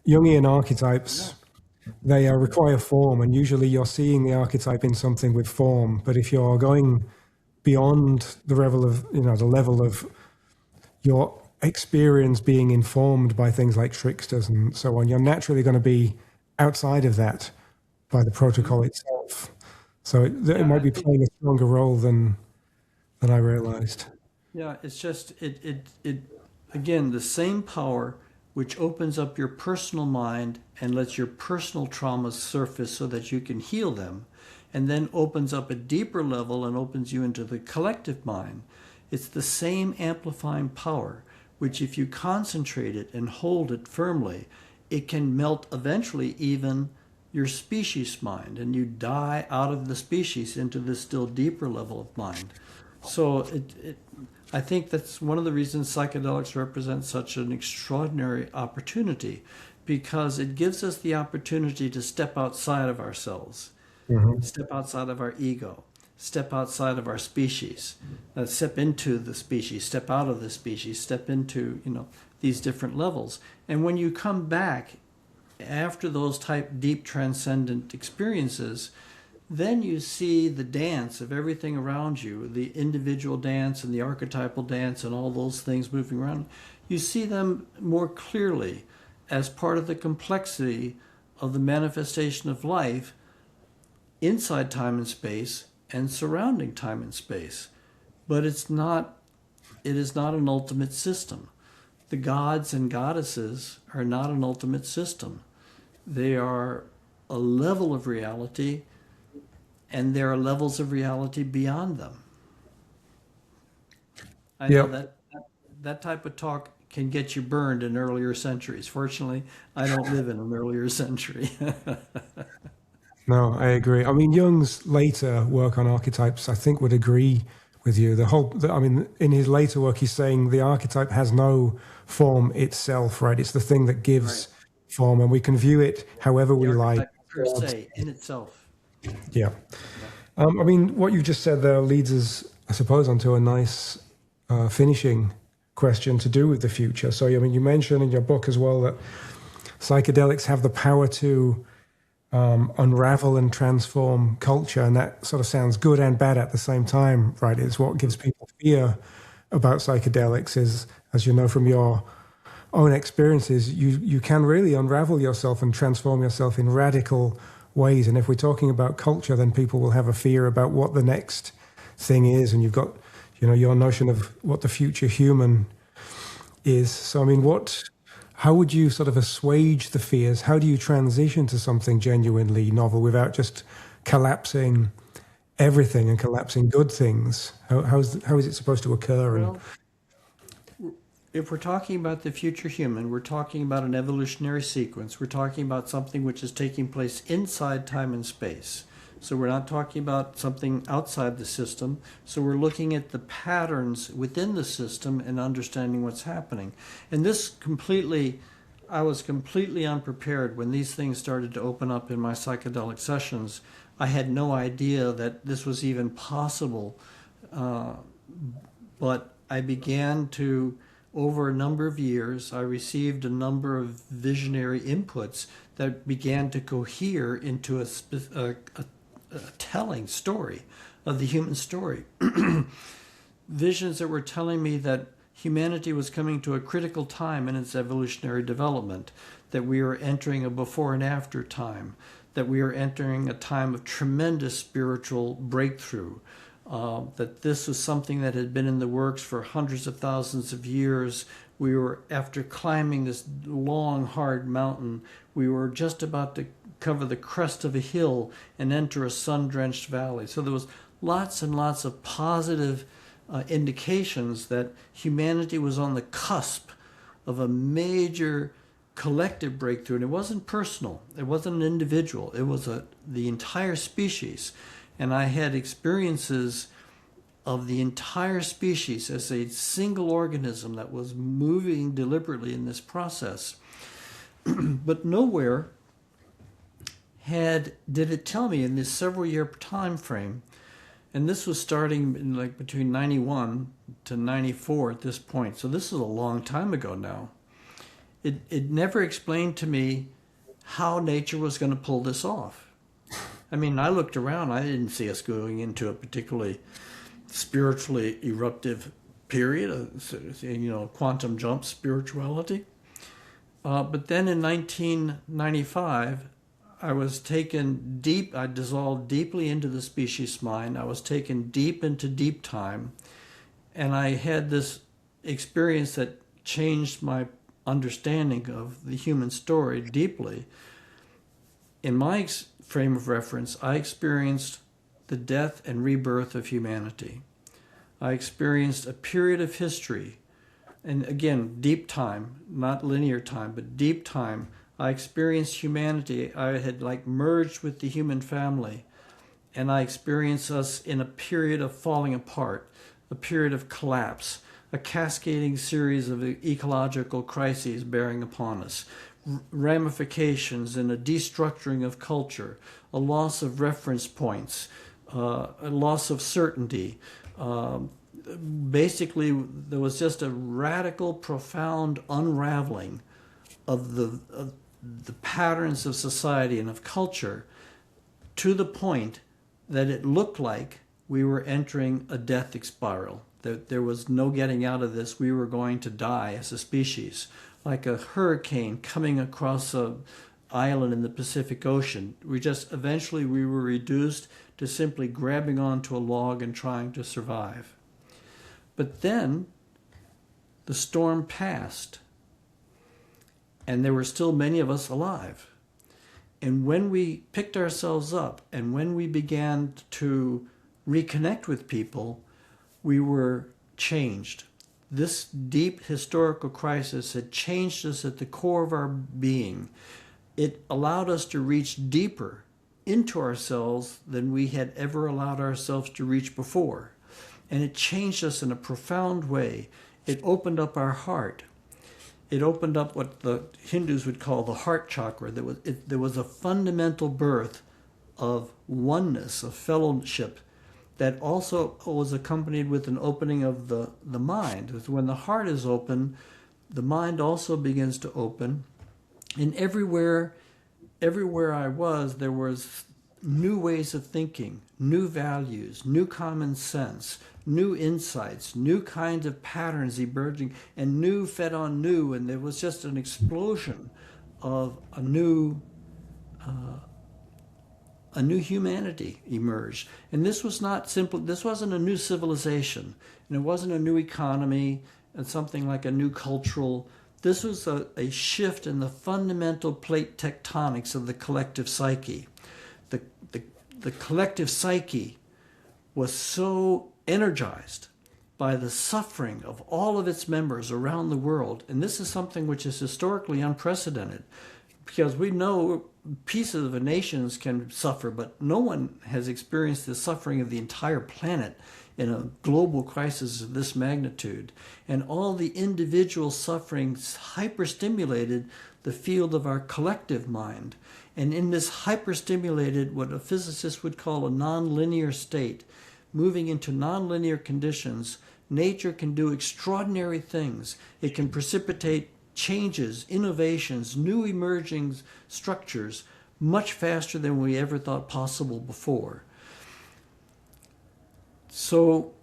Jungian archetypes, they require form, and usually you're seeing the archetype in something with form. But if you're going beyond the level of, the level of your experience being informed by things like tricksters and so on, you're naturally going to be outside of that by the protocol itself. So it might be playing a stronger role than I realized. Yeah, it's just, it again, the same power which opens up your personal mind and lets your personal traumas surface so that you can heal them, and then opens up a deeper level and opens you into the collective mind. It's the same amplifying power, which if you concentrate it and hold it firmly, it can melt eventually even your species mind, and you die out of the species into this still deeper level of mind. So I think that's one of the reasons psychedelics represent such an extraordinary opportunity, because it gives us the opportunity to step outside of ourselves, step outside of our ego, step outside of our species, step into the species, step out of the species, step into these different levels. And when you come back after those type deep transcendent experiences, then you see the dance of everything around you, the individual dance and the archetypal dance and all those things moving around. You see them more clearly as part of the complexity of the manifestation of life inside time and space and surrounding time and space. But it is not an ultimate system. The gods and goddesses are not an ultimate system. They are a level of reality, and there are levels of reality beyond them. I know that type of talk can get you burned in earlier centuries. Fortunately, I don't live in an earlier century. No, I agree. I mean, Jung's later work on archetypes, I think, would agree with you. In his later work, he's saying the archetype has no form itself, right? It's the thing that gives form, and we can view it however we like. Per se, in itself. Yeah. What you just said there leads us, I suppose, onto a nice finishing question to do with the future. So, you mentioned in your book as well that psychedelics have the power to unravel and transform culture, and that sort of sounds good and bad at the same time, right? It's what gives people fear about psychedelics is, as you know from your own experiences, you can really unravel yourself and transform yourself in radical ways. And if we're talking about culture, then people will have a fear about what the next thing is. And you've got, your notion of what the future human is. So, I mean, how would you sort of assuage the fears? How do you transition to something genuinely novel without just collapsing everything and collapsing good things? How is it supposed to occur? Well, if we're talking about the future human, we're talking about an evolutionary sequence. We're talking about something which is taking place inside time and space. So we're not talking about something outside the system. So we're looking at the patterns within the system and understanding what's happening. And I was completely unprepared when these things started to open up in my psychedelic sessions. I had no idea that this was even possible. But I began to, over a number of years, I received a number of visionary inputs that began to cohere into a telling story of the human story. Visions that were telling me that humanity was coming to a critical time in its evolutionary development, that we were entering a before and after time, that we are entering a time of tremendous spiritual breakthrough, that this was something that had been in the works for hundreds of thousands of years. We were, after climbing this long, hard mountain, we were just about to cover the crest of a hill and enter a sun-drenched valley. So there was lots and lots of positive indications that humanity was on the cusp of a major collective breakthrough. And it wasn't personal. It wasn't an individual. It was the entire species. And I had experiences of the entire species as a single organism that was moving deliberately in this process. But nowhere did it tell me in this several-year time frame, and this was starting in like between 91 to 94 at this point, so this is a long time ago now. It never explained to me how nature was going to pull this off. I mean, I looked around, I didn't see us going into a particularly spiritually eruptive period, quantum jump spirituality. But then in 1995, I was taken deep, I dissolved deeply into the species mind. I was taken deep into deep time. And I had this experience that changed my understanding of the human story deeply. In my frame of reference, I experienced the death and rebirth of humanity. I experienced a period of history, and again, deep time, not linear time, but deep time. I experienced humanity. I had merged with the human family, and I experienced us in a period of falling apart, a period of collapse, a cascading series of ecological crises bearing upon us, ramifications and a destructuring of culture, a loss of reference points, a loss of certainty. Basically, there was just a radical, profound unraveling of the patterns of society and of culture, to the point that it looked like we were entering a death spiral, that there was no getting out of this. We were going to die as a species, like a hurricane coming across an island in the Pacific Ocean. Eventually we were reduced to simply grabbing onto a log and trying to survive. But then the storm passed, and there were still many of us alive. And when we picked ourselves up and when we began to reconnect with people, we were changed. This deep historical crisis had changed us at the core of our being. It allowed us to reach deeper into ourselves than we had ever allowed ourselves to reach before. And it changed us in a profound way. It opened up our heart. It opened up what the Hindus would call the heart chakra. There was a fundamental birth of oneness, of fellowship, that also was accompanied with an opening of the mind. When the heart is open, the mind also begins to open. And everywhere everywhere I was, there was new ways of thinking, new values, new common sense, new insights, new kinds of patterns emerging, and new fed on new, and there was just an explosion of a new humanity emerged. And this was not simple, this wasn't a new civilization, and it wasn't a new economy and something like a new cultural. This was a shift in the fundamental plate tectonics of the collective psyche. The collective psyche was so energized by the suffering of all of its members around the world. And this is something which is historically unprecedented, because we know pieces of a nation can suffer, but no one has experienced the suffering of the entire planet in a global crisis of this magnitude. And all the individual sufferings hyperstimulated the field of our collective mind. And in this hyperstimulated, what a physicist would call a nonlinear state, moving into nonlinear conditions, nature can do extraordinary things. It can precipitate changes, innovations, new emerging structures much faster than we ever thought possible before. So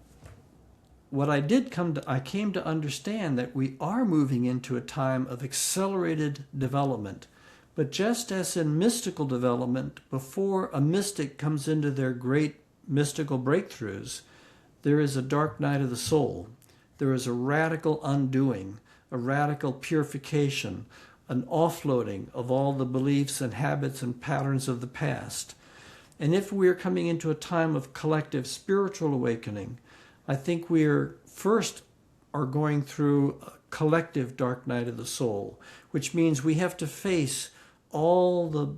what I came to understand that we are moving into a time of accelerated development. But just as in mystical development, before a mystic comes into their great mystical breakthroughs, there is a dark night of the soul. There is a radical undoing, a radical purification, an offloading of all the beliefs and habits and patterns of the past. And if we're coming into a time of collective spiritual awakening, I think we're first are going through a collective dark night of the soul, which means we have to face all the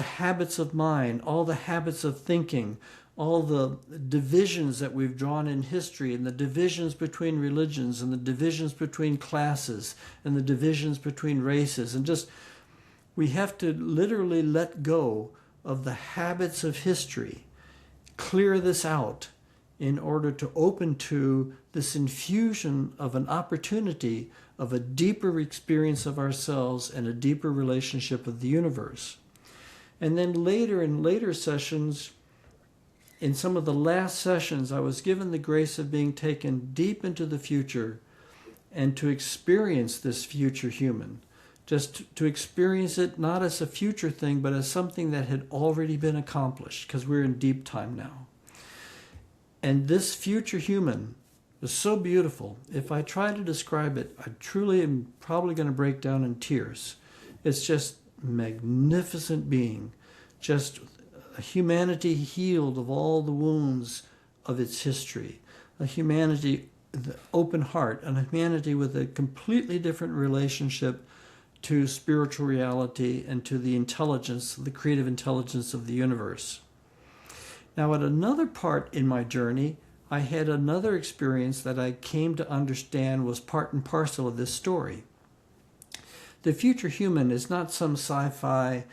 habits of mind, all the habits of thinking, all the divisions that we've drawn in history, and the divisions between religions, and the divisions between classes, and the divisions between races. And just, we have to literally let go of the habits of history, clear this out in order to open to this infusion of an opportunity of a deeper experience of ourselves and a deeper relationship with the universe. And then later, in later sessions, in some of the last sessions, I was given the grace of being taken deep into the future and to experience this future human. Just to experience it not as a future thing, but as something that had already been accomplished, because we're in deep time now. And this future human was so beautiful. If I try to describe it, I truly am probably going to break down in tears. It's just magnificent being, just a humanity healed of all the wounds of its history, a humanity with an open heart, and a humanity with a completely different relationship to spiritual reality and to the intelligence, the creative intelligence of the universe. Now, at another part in my journey, I had another experience that I came to understand was part and parcel of this story. The future human is not some sci-fi.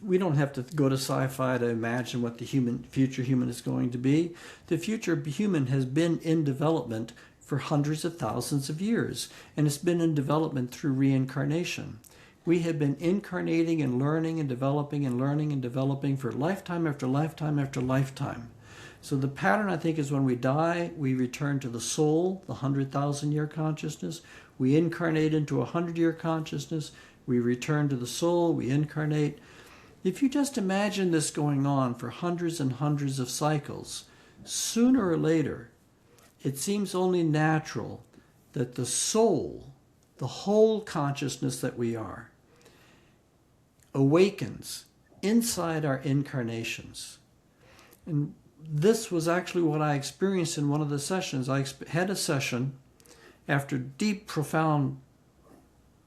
We don't have to go to sci-fi to imagine what the future human is going to be. The future human has been in development for hundreds of thousands of years, and it's been in development through reincarnation. We have been incarnating and learning and developing and learning and developing for lifetime after lifetime after lifetime. So the pattern, I think, is when we die, we return to the soul, the 100,000-year consciousness. We incarnate into a 100-year consciousness. We return to the soul, we incarnate. If you just imagine this going on for hundreds and hundreds of cycles, sooner or later, it seems only natural that the soul, the whole consciousness that we are, awakens inside our incarnations. And this was actually what I experienced in one of the sessions. I had a session after deep, profound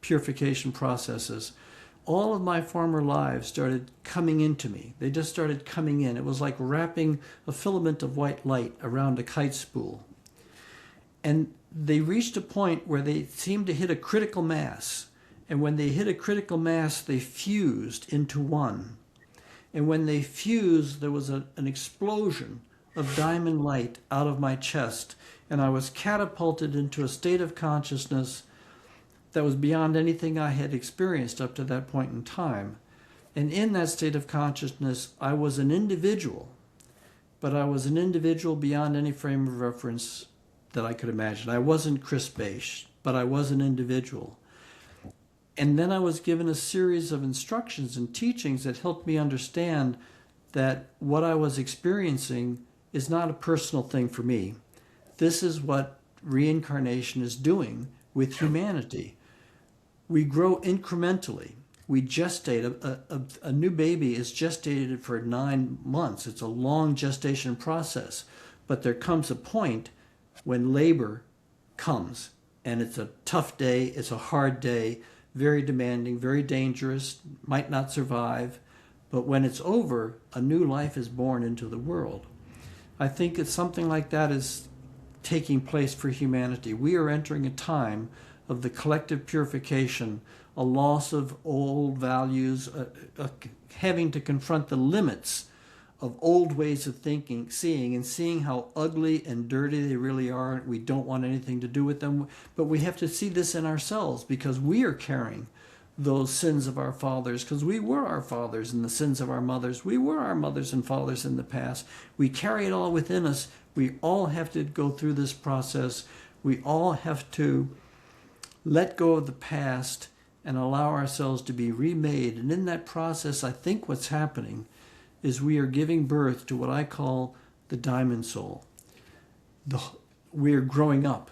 purification processes. All of my former lives started coming into me. They just started coming in. It was like wrapping a filament of white light around a kite spool. And they reached a point where they seemed to hit a critical mass. And when they hit a critical mass, they fused into one. And when they fused, there was an explosion of diamond light out of my chest. And I was catapulted into a state of consciousness that was beyond anything I had experienced up to that point in time. And in that state of consciousness, I was an individual, but I was an individual beyond any frame of reference that I could imagine. I wasn't Chris Bache, but I was an individual. And then I was given a series of instructions and teachings that helped me understand that what I was experiencing is not a personal thing for me. This is what reincarnation is doing with humanity. We grow incrementally. We gestate. A new baby is gestated for 9 months. It's a long gestation process. But there comes a point when labor comes, and it's a tough day, it's a hard day, very demanding, very dangerous, might not survive. But when it's over, a new life is born into the world. I think it's something like that is taking place for humanity. We are entering a time of the collective purification, a loss of old values, having to confront the limits of old ways of thinking, seeing how ugly and dirty they really are. We don't want anything to do with them. But we have to see this in ourselves, because we are carrying those sins of our fathers, because we were our fathers, and the sins of our mothers. We were our mothers and fathers in the past. We carry it all within us. We all have to go through this process. We all have to let go of the past and allow ourselves to be remade. And in that process, I think what's happening is we are giving birth to what I call the diamond soul. We're growing up.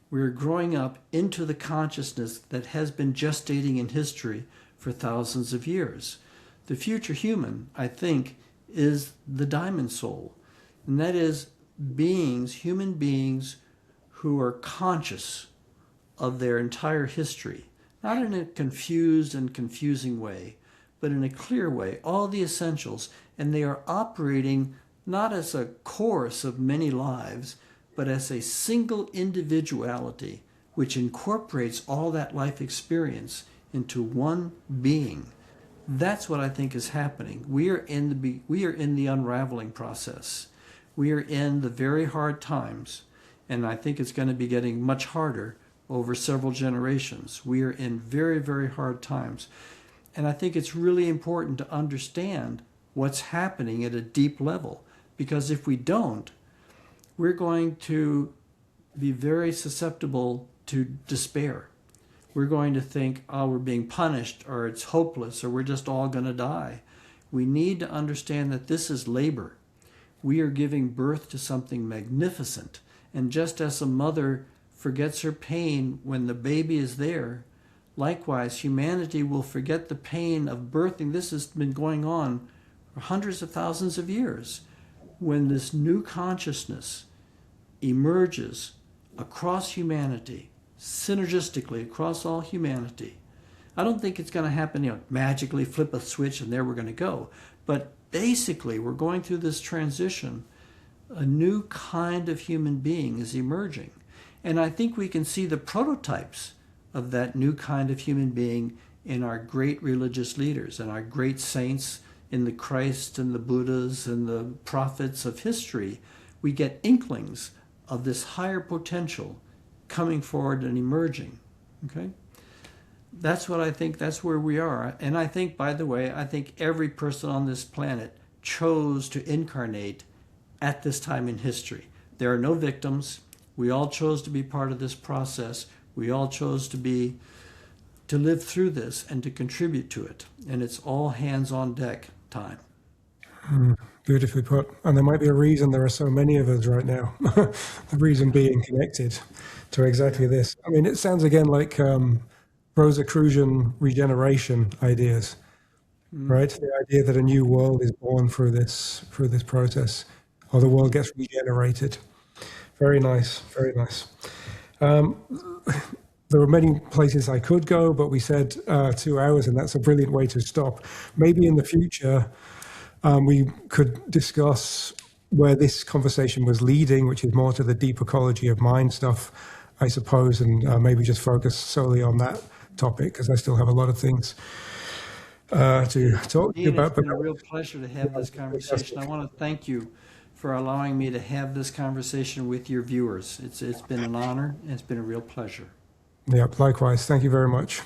We're growing up into the consciousness that has been gestating in history for thousands of years. The future human, I think, is the diamond soul. And that is human beings who are conscious of their entire history, not in a confused and confusing way, but in a clear way, all the essentials. And they are operating not as a chorus of many lives, but as a single individuality which incorporates all that life experience into one being. That's what I think is happening. We are in the unraveling process. We are in the very hard times, and I think it's going to be getting much harder over several generations. We are in very, very hard times. And I think it's really important to understand what's happening at a deep level, because if we don't, we're going to be very susceptible to despair. We're going to think, oh, we're being punished, or it's hopeless, or we're just all going to die. We need to understand that this is labor. We are giving birth to something magnificent. And just as a mother forgets her pain when the baby is there, likewise, humanity will forget the pain of birthing. This has been going on for hundreds of thousands of years. When this new consciousness emerges across humanity, synergistically across all humanity, I don't think it's going to happen, magically flip a switch and there we're going to go. But basically, we're going through this transition. A new kind of human being is emerging. And I think we can see the prototypes of that new kind of human being in our great religious leaders and our great saints, in the Christ and the Buddhas and the prophets of history. We get inklings of this higher potential coming forward and emerging. Okay? That's what I think, that's where we are. And I think, by the way, I think every person on this planet chose to incarnate at this time in history. There are no victims. We all chose to be part of this process. We all chose to live through this and to contribute to it. And it's all hands on deck time. Beautifully put. And there might be a reason there are so many of us right now. The reason being connected to exactly this. I mean, it sounds again like Rosicrucian regeneration ideas, right? The idea that a new world is born through this process, or the world gets regenerated. Very nice, very nice. There are many places I could go, but we said 2 hours, and that's a brilliant way to stop. Maybe in the future, we could discuss where this conversation was leading, which is more to the deep ecology of mind stuff, I suppose, and maybe just focus solely on that topic, because I still have a lot of things to talk to you about. It's been a real pleasure to have this conversation. I want to thank you for allowing me to have this conversation with your viewers. It's been an honor, and it's been a real pleasure. Yeah, likewise. Thank you very much.